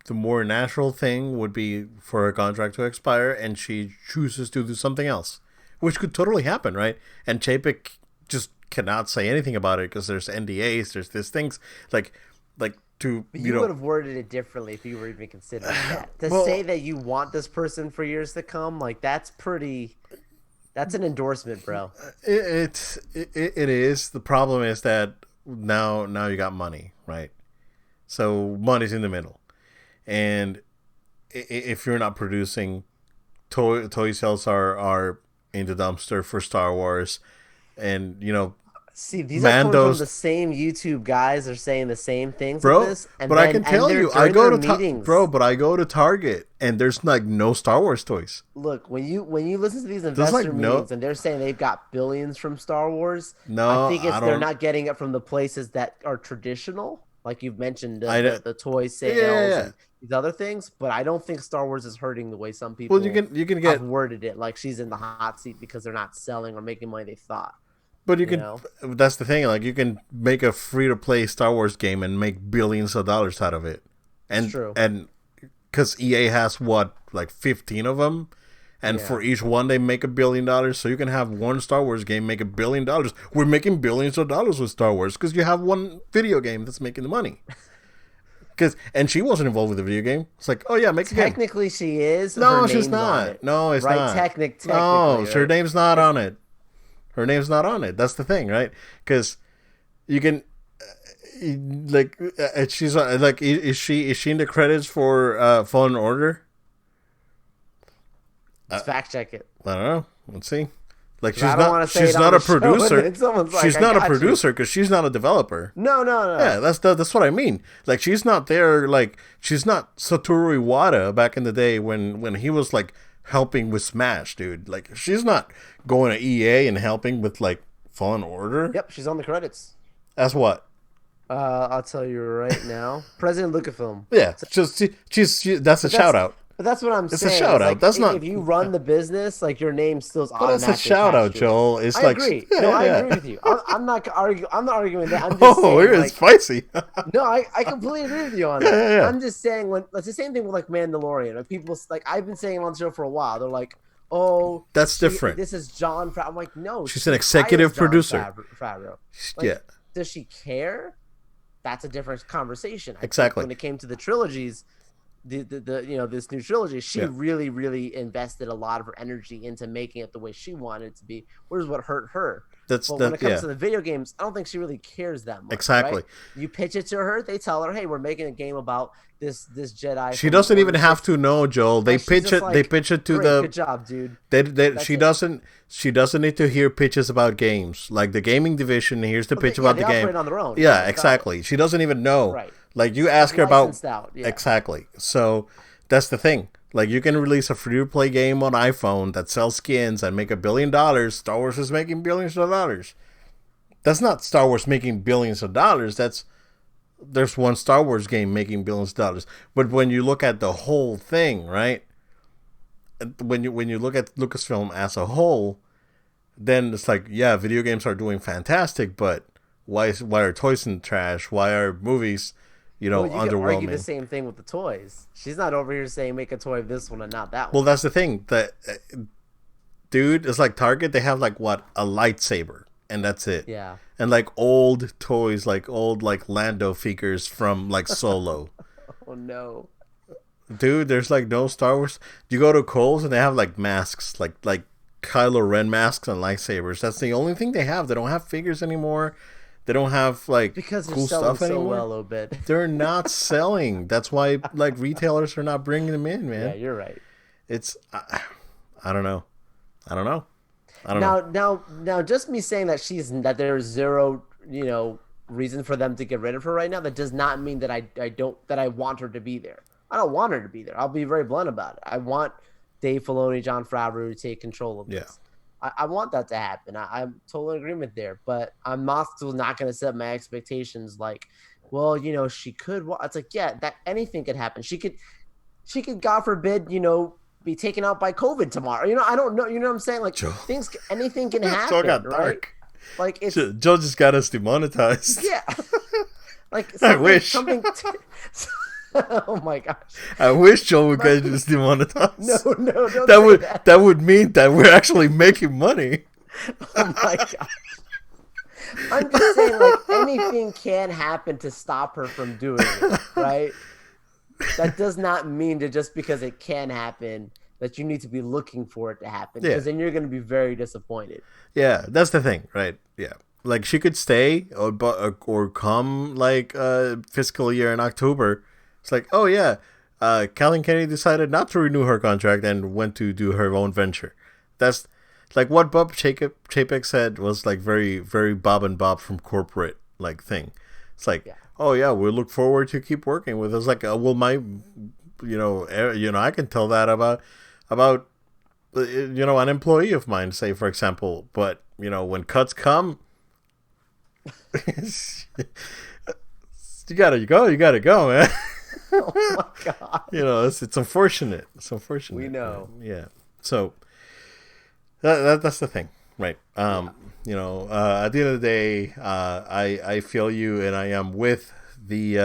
more natural thing would be for her contract to expire and she chooses to do something else, which could totally happen, right? And Chapek just cannot say anything about it because there's NDAs, there's these things like to you would have worded it differently if you were even considering that. To say that you want this person for years to come, like, that's an endorsement, bro. It is. The problem is that now you got money, right? So money's in the middle. And if you're not producing, toy sales are in the dumpster for Star Wars, and see, these are coming from the same YouTube guys are saying the same things, bro. With this, but I can tell you, I go to Target and there's like no Star Wars toys. Look, when you listen to these investor meetings and they're saying they've got billions from Star Wars, I think they're not getting it from the places that are traditional, like you've mentioned, the toy sales and these other things. But I don't think Star Wars is hurting the way some people have worded it, like she's in the hot seat because they're not selling or making money they thought. But that's the thing, like, you can make a free-to-play Star Wars game and make billions of dollars out of it. And, true. And because EA has, 15 of them? And for each one, they make $1 billion. So you can have one Star Wars game make $1 billion. We're making billions of dollars with Star Wars because you have one video game that's making the money. And she wasn't involved with the video game. It's like, oh yeah, make a game. Technically, she is. No, she's not. No, it's not. Technically, no, right? Her name's not on it. Her name's not on it. That's the thing, right? Because you can, she's like, is she in the credits for Fallen Order? Let's fact check it. I don't know. Let's see. Like she's not a producer. Like, she's not a producer because she's not a developer. No. Yeah, that's what I mean. Like she's not there. Like she's not Satoru Iwata back in the day when he was like helping with Smash, dude. Like she's not going to EA and helping with like Fallen Order. Yep, she's on the credits. That's what. I'll tell you right now. President Lucasfilm. Yeah, she's that's a shout out. But that's what I'm saying. It's a shout out. Like, that's not. If you run the business, like your name still's automatically. That's a shout out, Joel. It's I like. Agree. I agree with you. I'm not arguing that. I'm just it's spicy. No, I completely agree with you on that. Yeah. I'm just saying it's the same thing with like Mandalorian. Like people like I've been saying on the show for a while. They're like, oh, that's different. This is John. I'm like, no. She's an executive producer. Favreau. Like, yeah. Does she care? That's a different conversation. Exactly. When it came to the trilogies. This new trilogy, she really invested a lot of her energy into making it the way she wanted it to be. Whereas what hurt her. But when it comes to the video games, I don't think she really cares that much. Exactly. Right? You pitch it to her, they tell her, "Hey, we're making a game about this Jedi." She doesn't even have to know, Joel. They pitch it. Like, they pitch it to the. Good job, dude. She doesn't need to hear pitches about games. Like the gaming division hears the pitch about the game. Operate on their own. Yeah, exactly. She doesn't even know. Right. Like you ask her about exactly. So that's the thing. Like you can release a free-to-play game on iPhone that sells skins and make $1 billion. Star Wars is making billions of dollars. That's not Star Wars making billions of dollars. There's one Star Wars game making billions of dollars. But when you look at the whole thing, right? When you look at Lucasfilm as a whole, then it's like, yeah, video games are doing fantastic, but why are toys in trash? Why are movies, underwhelming? You can argue the same thing with the toys. She's not over here saying make a toy of this one and not that one. Well, that's the thing. Dude, it's like Target. They have like what, a lightsaber, and that's it. Yeah. And like old toys, like old like Lando figures from like Solo. Oh no. Dude, there's like no Star Wars. You go to Kohl's and they have like masks, like Kylo Ren masks and lightsabers. That's the only thing they have. They don't have figures anymore. They don't have like cool stuff anymore. So well, a little bit. They're not selling. That's why like retailers are not bringing them in, man. Yeah, you're right. It's I don't know. Now, just me saying that there's zero, reason for them to get rid of her right now. That does not mean that I want her to be there. I don't want her to be there. I'll be very blunt about it. I want Dave Filoni, Jon Favreau to take control of this. I want that to happen. I'm totally in agreement there, but I'm still not going to set my expectations like, well, she could. Well, it's like, yeah, that anything could happen. She could, God forbid, be taken out by COVID tomorrow. I don't know. You know what I'm saying? Like Joe. Anything can happen. Joe got right? dark. Like it's Joe just got us demonetized. Yeah. Like I wish. Oh my gosh! I wish Joe would get us demonetized. No, don't that would mean that we're actually making money. Oh my gosh! I'm just saying, like anything can happen to stop her from doing it, right? That does not mean that just because it can happen that you need to be looking for it to happen, because then you're going to be very disappointed. Yeah, that's the thing, right? Yeah. Like she could stay or come like fiscal year in October. It's like, oh yeah, Kathleen Kennedy decided not to renew her contract and went to do her own venture. That's like what Bob Chapek said was like very, very Bob and Bob from corporate like thing. It's like, oh yeah, we look forward to keep working with us. Like, well, my, I can tell that about an employee of mine, say for example. But when cuts come, you gotta go, man. Oh my god! It's unfortunate. It's unfortunate. We know. Yeah. So that's the thing, right? At the end of the day, I feel you, and I am with the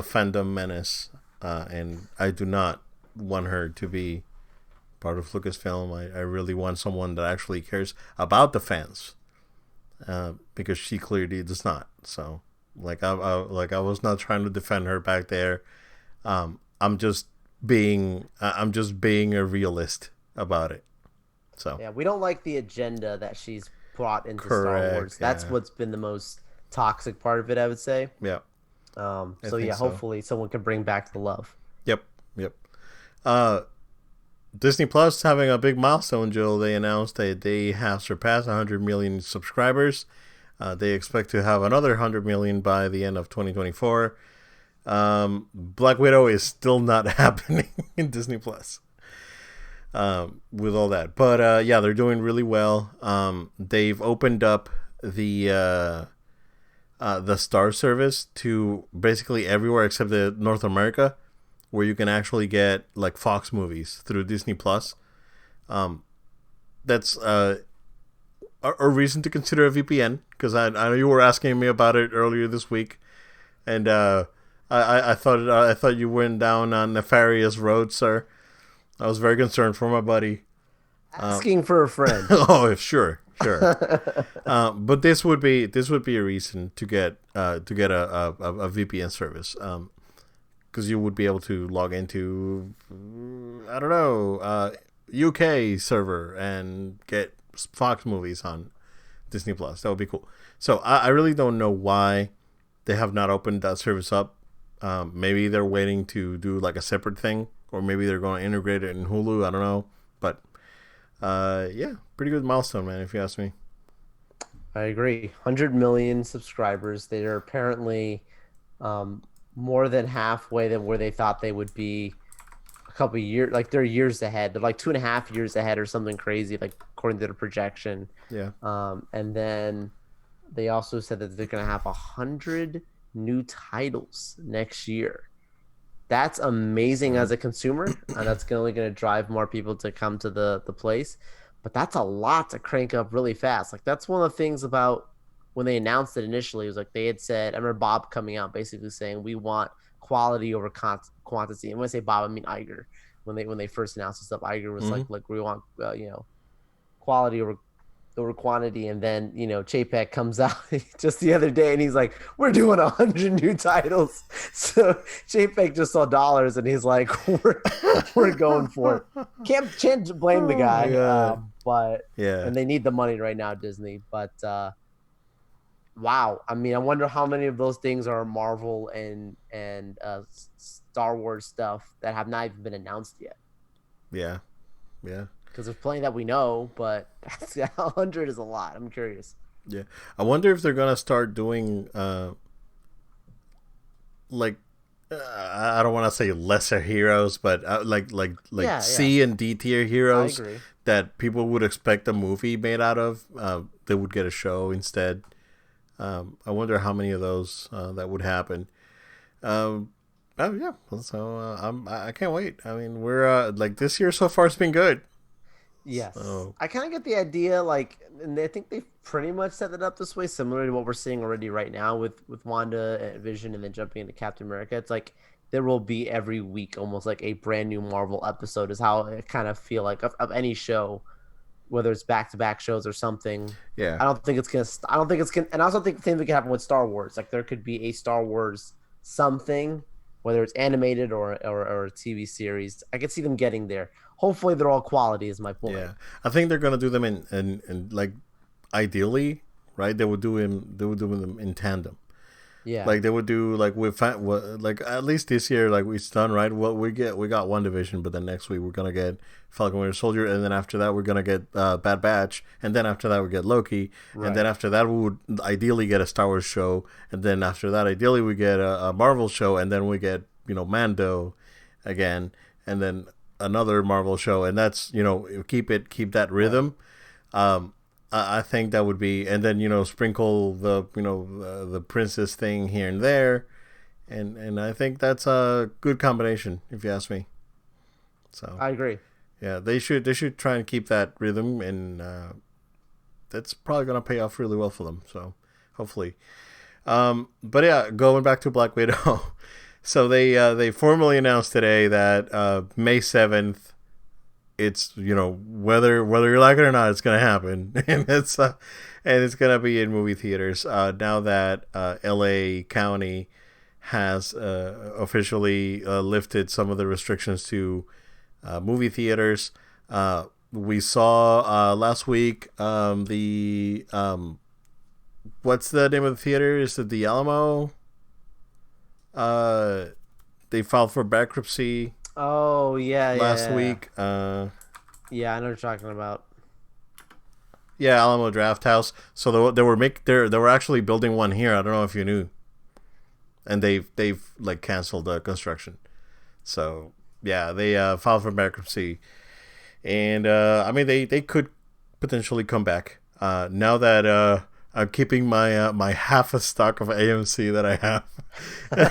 fandom menace, and I do not want her to be part of Lucasfilm. I really want someone that actually cares about the fans, because she clearly does not. So, I was not trying to defend her back there. I'm just being a realist about it. So Yeah, we don't like the agenda that she's brought into Star correct. Wars. That's Yeah. what's been the most toxic part of it, I would say. Yeah. I So think yeah, so. hopefully someone can bring back the love. Yep. Yep. Uh, Disney Plus having a big milestone, Jill. They announced that they have surpassed 100 million subscribers. They expect to have another 100 million by the end of 2024. Black Widow is still not happening in Disney Plus, with all that. But yeah, they're doing really well. They've opened up the Star service to basically everywhere except the North America, where you can actually get like Fox movies through Disney Plus. That's a reason to consider a VPN, because I know you were asking me about it earlier this week, and I thought you went down a nefarious road, sir. I was very concerned for my buddy. Asking for a friend. Oh, sure. But this would be a reason to get a VPN service, because you would be able to log into, I don't know, UK server and get Fox movies on Disney Plus. That would be cool. So I really don't know why they have not opened that service up. Maybe they're waiting to do like a separate thing, or maybe they're going to integrate it in Hulu. I don't know, but yeah, pretty good milestone, man, if you ask me. I agree. 100 million subscribers. They are apparently more than halfway than where they thought they would be a couple of years. Like they're years ahead. They're like 2.5 years ahead or something crazy, like according to the projection. Yeah. And then they also said that they're going to have 100 new titles next year. That's amazing as a consumer, and that's only going to drive more people to come to the place. But that's a lot to crank up really fast. Like that's one of the things about when they announced it initially. It was like they had said, I remember Bob coming out basically saying we want quality over quantity. And when I say Bob, I mean Iger. When they first announced this stuff, Iger was like we want quality over quantity. And then Chapek comes out just the other day and he's like, we're doing 100 new titles. So Chapek just saw dollars and he's like, we're going for it. Can't blame the guy. But yeah, and they need the money right now, Disney. But wow, I mean, I wonder how many of those things are Marvel and Star Wars stuff that have not even been announced yet. Yeah. Because there's plenty that we know, but 100 is a lot. I'm curious. Yeah, I wonder if they're gonna start doing I don't want to say lesser heroes, but C and D tier heroes that people would expect a movie made out of. They would get a show instead. I wonder how many of those that would happen. Oh yeah, so I can't wait. I mean, we're this year so far has been good. Yes. So. I kind of get the idea, and I think they've pretty much set it up this way, similar to what we're seeing already right now with WandaVision and then jumping into Captain America. It's like there will be every week almost like a brand new Marvel episode is how I kind of feel like of any show, whether it's back-to-back shows or something. Yeah. I don't think it's going to – and I also think the same thing can happen with Star Wars. Like there could be a Star Wars something, whether it's animated or a TV series. I could see them getting there. Hopefully they're all quality is my point. Yeah, I think they're gonna do them in like ideally, right? They would do them in tandem. Yeah, like they would do like at least this year, like we've done, right? What we got WandaVision, but then next week we're gonna get Falcon Winter Soldier, and then after that we're gonna get Bad Batch, and then after that we get Loki, and then after that we would ideally get a Star Wars show, and then after that ideally we get a Marvel show, and then we get Mando again, and then another Marvel show, and that's keep that rhythm. I think that would be, and then sprinkle the princess thing here and there, and I think that's a good combination if you ask me. So I agree. Yeah, they should try and keep that rhythm, and that's probably gonna pay off really well for them. So hopefully, but yeah, going back to Black Widow. So they formally announced today that May 7th it's whether you like it or not, it's gonna happen, and it's gonna be in movie theaters. Now that L.A. County has officially lifted some of the restrictions to movie theaters. We saw last week the what's the name of the theater? Is it the Alamo? They filed for bankruptcy. Oh yeah, Last yeah, yeah. week. Yeah, I know what you're talking about. Yeah, Alamo Draft House. So they were actually building one here. I don't know if you knew, and they've like canceled the construction. So yeah, they filed for bankruptcy, and I mean they could potentially come back. Now that I'm keeping my half a stock of AMC that I have,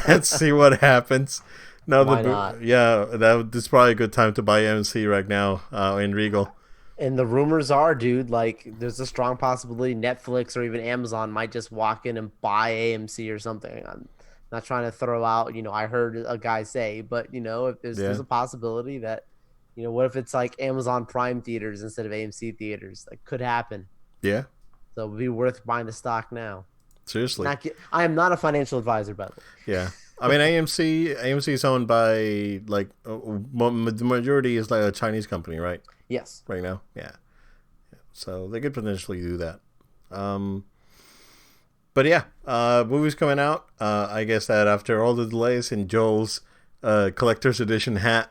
and see what happens. Now Why not? this is probably a good time to buy AMC right now in Regal. And the rumors are, dude, like there's a strong possibility Netflix or even Amazon might just walk in and buy AMC or something. I'm not trying to throw out, I heard a guy say, but if there's Yeah, a possibility that, what if it's like Amazon Prime theaters instead of AMC theaters? That could happen. yeah, So it would be worth buying the stock now. seriously, I am not a financial advisor, by the way. yeah. I mean, AMC is owned by like the majority is like a Chinese company, right? Yes. Right now, yeah. So they could potentially do that. Um, but yeah, movies coming out. I guess that after all the delays in Joel's collector's edition hat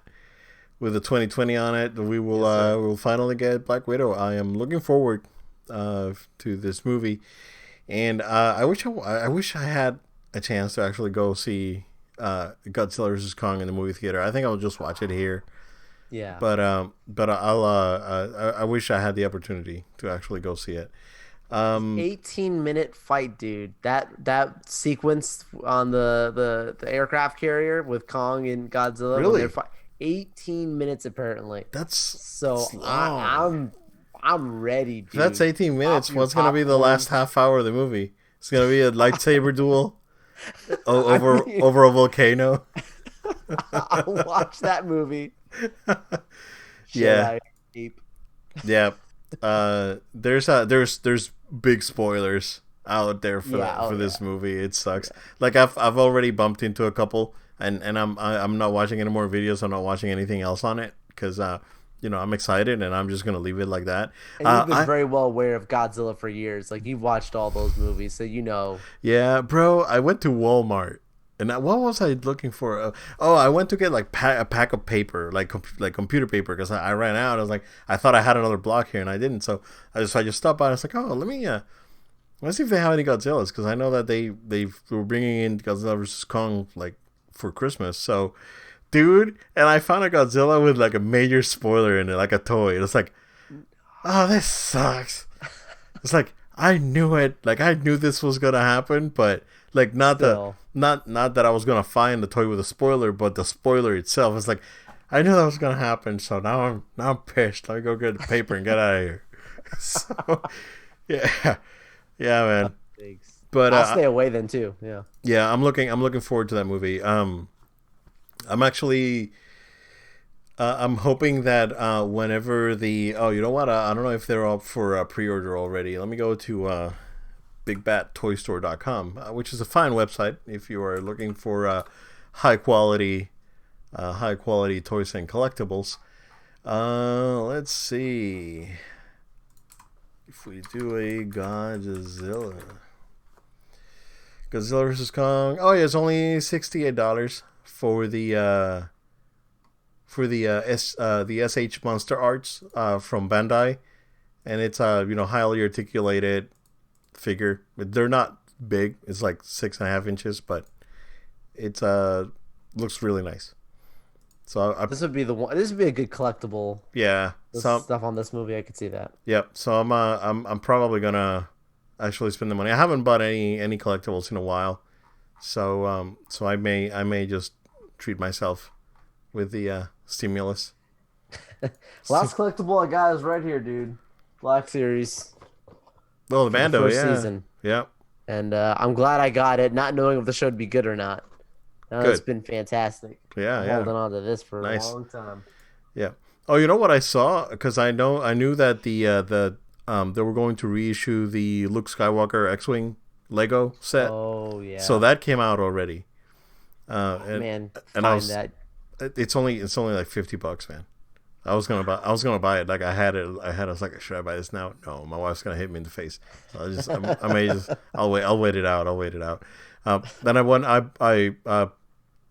with the 2020 on it, we'll finally get Black Widow. I am looking forward to this movie, and I wish I had a chance to actually go see Godzilla vs Kong in the movie theater. I think I'll just watch it here. Yeah. But I wish I had the opportunity to actually go see it. 18-minute fight, dude. That sequence on the aircraft carrier with Kong and Godzilla. Really? 18 minutes apparently. That's long. I'm ready, dude. If that's 18 minutes. What's gonna be the last half hour of the movie? It's gonna be a lightsaber duel over a volcano. I'll watch that movie. Yeah. Yeah. There's big spoilers out there for this movie. It sucks. Yeah. Like I've already bumped into a couple, and I'm not watching any more videos. I'm not watching anything else on it because I'm excited, and I'm just gonna leave it like that. And you've been very well aware of Godzilla for years. Like you've watched all those movies, so you know. Yeah, bro. I went to Walmart. And what was I looking for? I went to get like a pack of paper, like computer paper, because I ran out. I was like, I thought I had another block here, and I didn't. So I just stopped by. And I was like, oh, let's see if they have any Godzillas, because I know that they were bringing in Godzilla vs Kong like for Christmas. So, dude, and I found a Godzilla with like a major spoiler in it, like a toy. It was like, oh, this sucks. It's like I knew it. Like I knew this was gonna happen, but like not that I was gonna find the toy with a spoiler, but the spoiler itself is like I knew that was gonna happen. So now I'm pissed. Let me go get the paper and get out of here. So yeah, man. Thanks. But I'll stay away then too. Yeah. Yeah, I'm looking forward to that movie. I'm actually. I'm hoping that whenever you know what? I don't know if they're up for pre-order already. Let me go to BigBatToyStore.com, which is a fine website if you are looking for high quality toys and collectibles. Let's see if we do a Godzilla vs Kong. Oh yeah, it's only $68 for the SH Monster Arts from Bandai, and it's highly articulated figure. They're not big. It's like 6.5 inches, but it's looks really nice. So this would be the one. This would be a good collectible. Yeah, Stuff on this movie, I could see that. Yep. So I'm probably gonna actually spend the money. I haven't bought any collectibles in a while, so I may just treat myself with the stimulus. Last collectible I got is right here, dude. Black Series. Well, the Mando, first season. Yeah. And I'm glad I got it, not knowing if the show would be good or not. Good. It's been fantastic. Yeah, I'm holding on to this for nice. a long time. Yeah. Oh, you know what I saw? Because I knew that they were going to reissue the Luke Skywalker X-wing Lego set, Oh so yeah, that came out already. Uh, oh, and man, and I find was that. it's only like $50, man. I was gonna buy it. Like I had it. I was like, should I buy this now? No, my wife's gonna hit me in the face. So I may just. I'll wait it out. I'll wait it out. Then I want.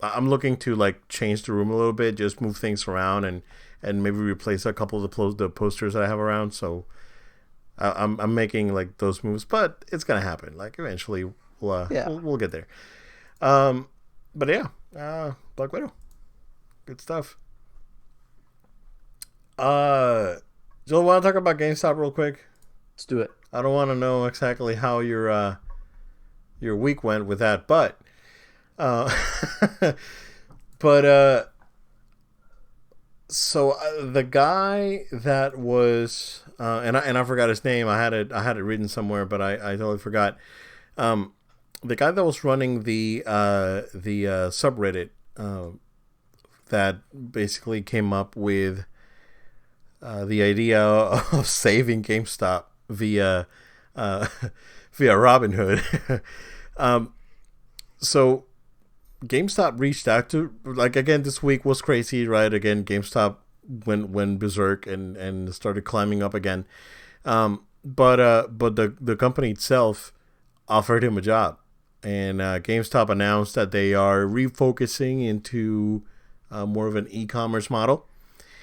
I'm looking to like change the room a little bit, just move things around and maybe replace a couple of the posters that I have around. So I'm making like those moves, but it's gonna happen. Like eventually Yeah, we'll get there. Um, but yeah, Black Widow, good stuff. Uh, Joe, want to talk about GameStop real quick? let's do it. I don't want to know exactly how your week went with that, but uh, but so the guy that was and I forgot his name. I had it written somewhere, but I totally forgot. Um, the guy that was running the subreddit that basically came up with the idea of saving GameStop via uh, via Robinhood. um, so GameStop reached out to, like, again, this week was crazy, right? Again, GameStop went berserk and started climbing up again. But the company itself offered him a job, and GameStop announced that they are refocusing into more of an e-commerce model,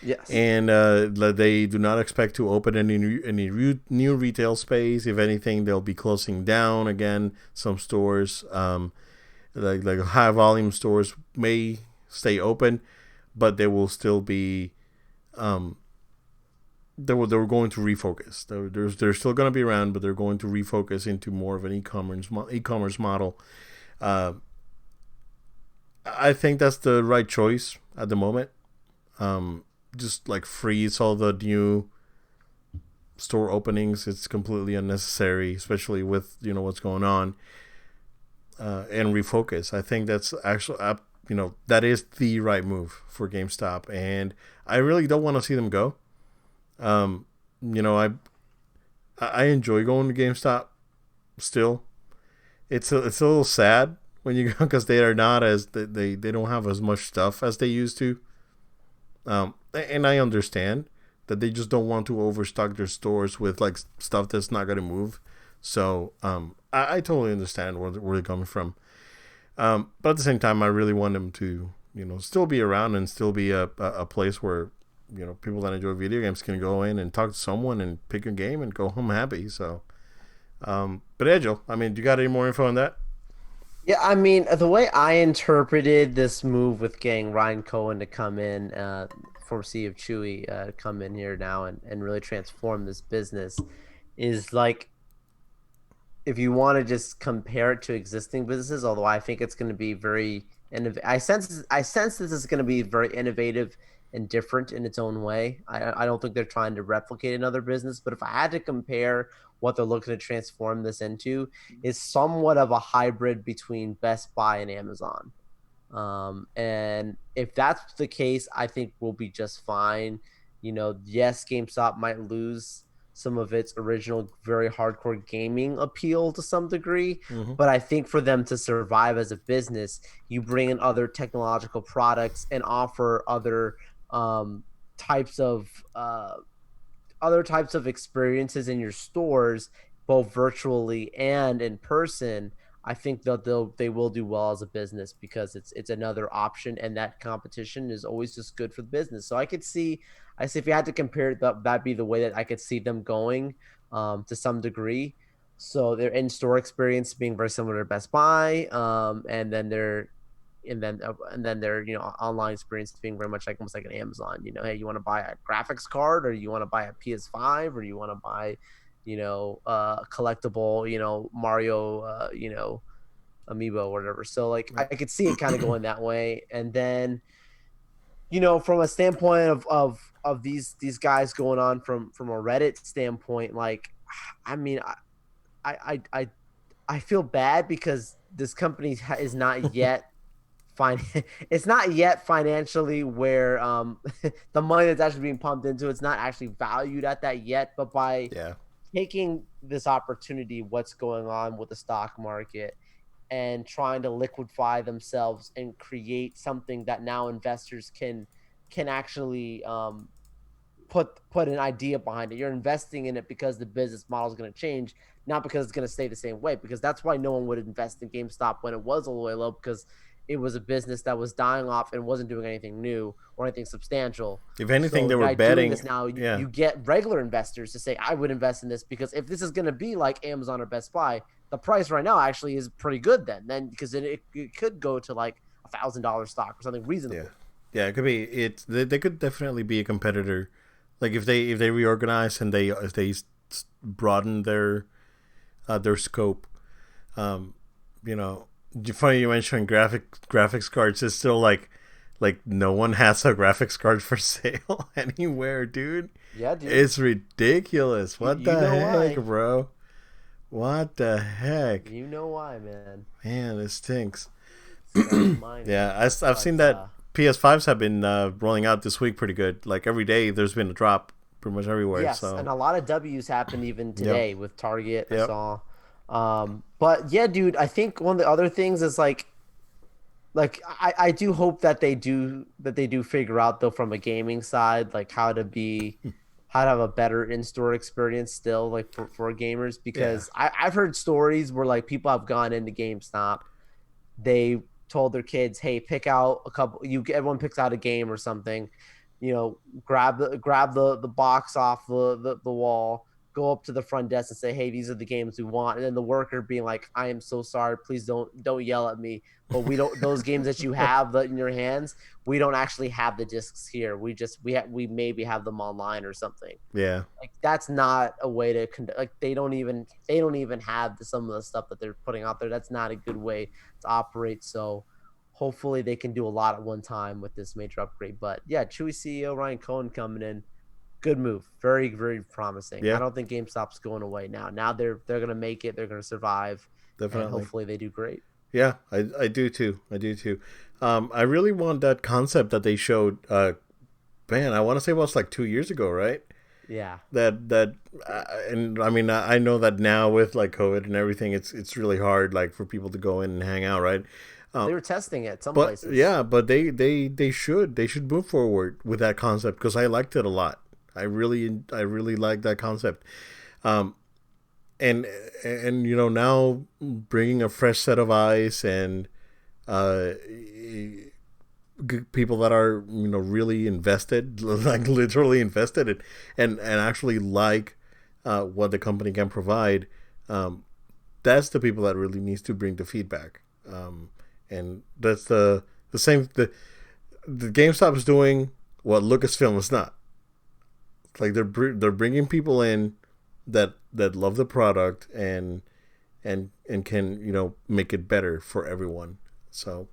Yes. and they do not expect to open new retail space. If anything, they'll be closing down again some stores. Like high volume stores may stay open, but they will still be um, they were going to refocus. They're still going to be around, but they're going to refocus into more of an e-commerce model. Uh, I think that's the right choice at the moment. Um, just like freeze all the new store openings. It's completely unnecessary, especially with what's going on. And refocus. I think that's actually that is the right move for GameStop, and I really don't want to see them go. Um, you know, I enjoy going to GameStop still. It's a little sad when you go because they are not as they don't have as much stuff as they used to. And I understand that they just don't want to overstock their stores with like stuff that's not going to move. So I totally understand where they're coming from. But at the same time, I really want them to still be around and still be a place where people that enjoy video games can go in and talk to someone and pick a game and go home happy. So, but Edgel, I mean, do you got any more info on that? Yeah, I mean, the way I interpreted this move with getting Ryan Cohen to come in, from Sea of Chewy, to come in here now and really transform this business is like, if you want to just compare it to existing businesses, although I think it's going to be very I sense this is going to be very innovative and different in its own way. I don't think they're trying to replicate another business, but if I had to compare what they're looking to transform this into, is somewhat of a hybrid between Best Buy and Amazon. And if that's the case, I think we'll be just fine. Yes, GameStop might lose some of its original very hardcore gaming appeal to some degree, Mm-hmm. but I think for them to survive as a business, you bring in other technological products and offer um, types of uh, other types of experiences in your stores, both virtually and in person. I think that they will do well as a business because it's another option, and that competition is always just good for the business. So I see if you had to compare it, that'd be the way that I could see them going, to some degree. So their in-store experience being very similar to Best Buy, and then their online experience being very much like almost like an Amazon. Hey, you want to buy a graphics card, or you want to buy a PS5, or you want to buy collectible Mario amiibo or whatever. So like I Right. could see it kind of going that way. And then from a standpoint of these guys going on from a Reddit standpoint, like, I mean, I I I feel bad because this company is not yet fine. It's not yet financially where the money that's actually being pumped into it's not actually valued at that yet. But by Yeah. taking this opportunity, what's going on with the stock market and trying to liquefy themselves and create something that now investors can actually put an idea behind it. You're investing in it because the business model is going to change, not because it's going to stay the same way. Because that's why no one would invest in GameStop when it was all the way low, because it was a business that was dying off and wasn't doing anything new or anything substantial. If anything, So they were by doing betting. this now, Yeah. you get regular investors to say, I would invest in this because if this is going to be like Amazon or Best Buy, the price right now actually is pretty good then because it could go to like $1,000 stock or something Yeah. reasonable. Yeah. It could be. They could definitely be a competitor. Like if they reorganize and they if they broaden their scope. Um, you know, funny you mentioned graphics cards. It's still like no one has a graphics card for sale anywhere, dude. Yeah, dude. It's ridiculous. What You the know heck, why. bro? What the heck? You know why, man. Man, it stinks. Sell and mining. Yeah, I've But seen that PS5s have been rolling out this week pretty good. Like every day, there's been a drop pretty much everywhere. yes, and So, a lot of W's happened even yep, today with Target. I yep, saw. But yeah, dude, I think one of the other things is like I do hope that they do figure out though from a gaming side like how to have a better in-store experience still like for gamers yeah, because I've heard stories where like people have gone into GameStop, they told their kids, "Hey, pick out a couple. Everyone picks out a game or something. Grab the box off the wall, go up to the front desk and say, "Hey, these are the games we want." And then the worker being like, "I am so sorry. Please don't yell at me. But we don't those games that you have in your hands. We don't actually have the discs here. We maybe have them online or something." yeah, Like that's not a way to like they don't even have some of the stuff that they're putting out there. That's not a good way to operate. So hopefully they can do a lot at one time with this major upgrade. But yeah, Chewy CEO Ryan Cohen coming in, good move, very very promising. I yeah, don't think GameStop's going away now. Now they're gonna make it. They're gonna survive, and definitely. hopefully they do great. Yeah, I do too. I do too. I really want that concept that they showed. Man, I want to say it was like 2 years ago, right? Yeah, That and I mean I know that now with like COVID and everything, it's really hard like for people to go in and hang out, right? they were testing it some But places. yeah, but they should move forward with that concept because I liked it a lot. I really like that concept. Um, and now bringing a fresh set of eyes and uh people that are really invested, like literally invested and actually like what the company can provide. Um, that's the people that really needs to bring the feedback. And that's the same. The GameStop is doing what Lucasfilm is not. Like they're bringing people in that love the product and can make it better for everyone. So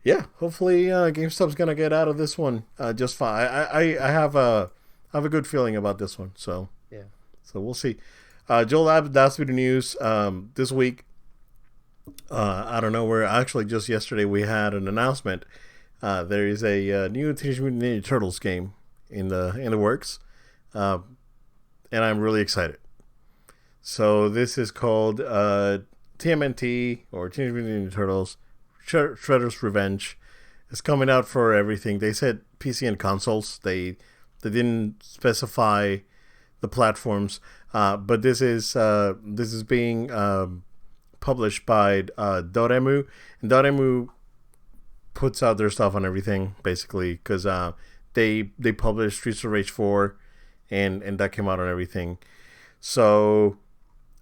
yeah, hopefully GameStop's gonna get out of this one just fine. I have a good feeling about this one. Yeah. So we'll see. Joel, that's been the news this week. I don't know where. Actually, just yesterday we had an announcement. There is a new Teenage Mutant Ninja Turtles game in the works, uh, and I'm really excited. So this is called TMNT or Teenage Mutant Ninja Turtles Shredder's Revenge. It's coming out for everything. They said PC and consoles. They didn't specify the platforms, but this is being published by Doremu, and Doremu puts out their stuff on everything basically because they published Streets of Rage 4, and that came out on everything. So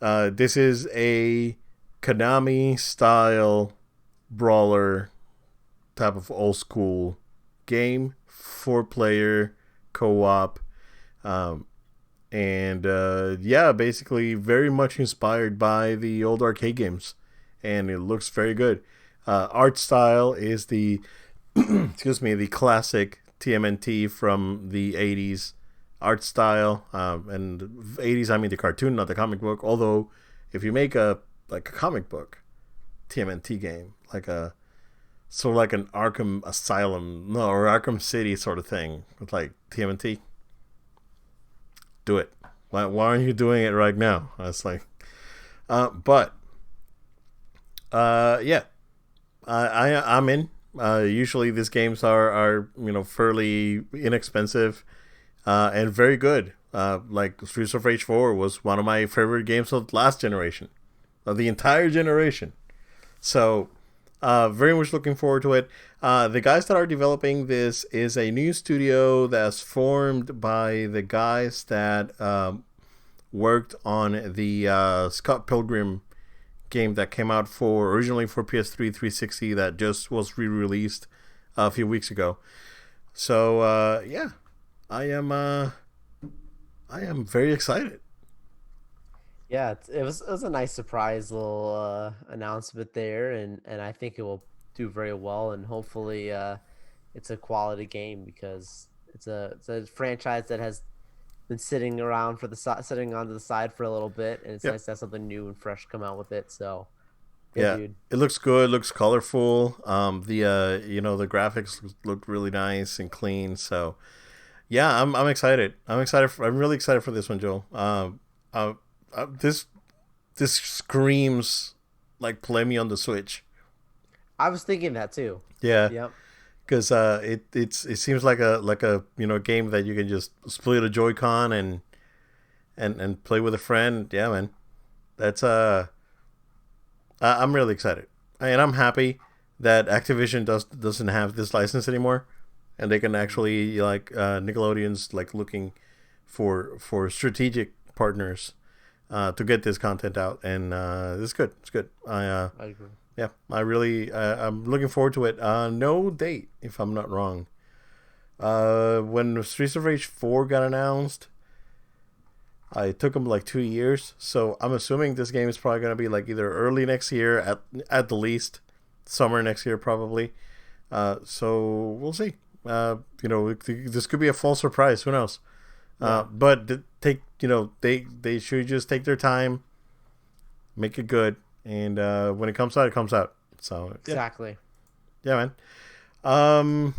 this is a Konami style brawler type of old school game, 4 player co-op, um, and yeah, basically very much inspired by the old arcade games, and it looks very good. Art style is the excuse me, the classic TMNT from the 80s art style, and 80s I mean the cartoon, not the comic book. Although if you make a comic book TMNT game, like a sort of like an Arkham Asylum, no, or Arkham City sort of thing with like TMNT. Do it. Why aren't you doing it right now? I was like, but yeah, I'm in. Usually these games are fairly inexpensive and very good. Like Streets of Rage 4 was one of my favorite games of last generation, of the entire generation. So very much looking forward to it. The guys that are developing this is a new studio that's formed by the guys that worked on the Scott Pilgrim game that came out for originally for PS3 360 that just was re-released a few weeks ago. So yeah, I am very excited. Yeah, it was a nice surprise little announcement there, and I think it will do very well, and hopefully it's a quality game because it's a franchise that has been sitting around sitting onto the side for a little bit, and it's Yep. nice to have something new and fresh come out with it. So yeah, Yeah, dude. it looks good. Looks colorful. The graphics look really nice and clean. So yeah, I'm excited. I'm really excited for this one, Joel. Uh, this screams like play me on the Switch. I was thinking that too. Yeah, Yep. because it seems like a game that you can just split a Joy-Con and play with a friend. Yeah, man, that's I'm really excited, and I'm happy that Activision doesn't have this license anymore, and they can actually like Nickelodeon's like looking for strategic partners to get this content out, and it's good. It's good. I agree. Yeah, I'm looking forward to it. No date, if I'm not wrong. When Streets of Rage 4 got announced, it took them like 2 years. So I'm assuming this game is probably going to be like either early next year at the least, summer next year probably. So we'll see. This could be a full surprise. Who knows? Yeah. But they should just take their time, make it good, and when it comes out, it comes out. So yeah, Exactly. yeah, man. Um,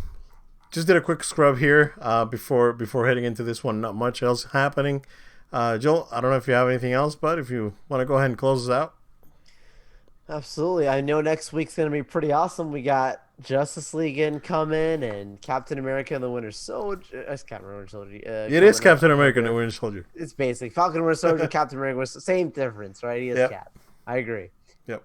just did a quick scrub here before heading into this one. Not much else happening. Joel, I don't know if you have anything else, but if you want to go ahead and close us out. Absolutely. I know next week's gonna be pretty awesome. We got Justice League coming and Captain America and the Winter Soldier. Captain Winter Soldier. It is Coming up. Captain America and the Winter Soldier. It's basic. Falcon Winter Soldier, Captain America, same difference, right? He is Yep. Cap. I agree. Yep.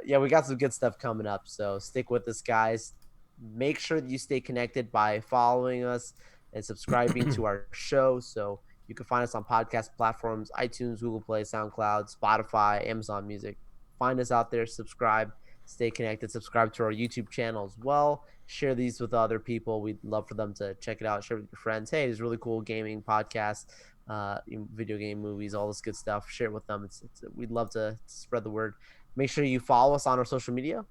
Yeah, we got some good stuff coming up. So stick with us, guys. Make sure that you stay connected by following us and subscribing to our show. So you can find us on podcast platforms, iTunes, Google Play, SoundCloud, Spotify, Amazon Music. Find us out there, subscribe, stay connected, subscribe to our YouTube channel as well. Share these with other people. We'd love for them to check it out. Share with your friends. Hey, there's really cool gaming podcasts, video game movies, all this good stuff. Share it with them. We'd love to spread the word. Make sure you follow us on our social media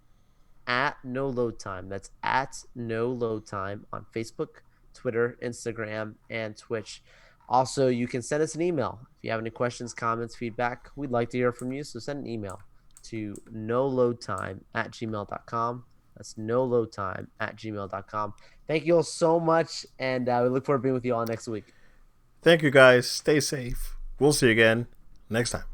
at No Load Time. That's at No Load Time on Facebook, Twitter, Instagram, and Twitch. Also, you can send us an email if you have any questions, comments, feedback. We'd like to hear from you, so send an email to noloadtime@gmail.com. That's noloadtime@gmail.com. Thank you all so much, and we look forward to being with you all next week. Thank you, guys. Stay safe. We'll see you again next time.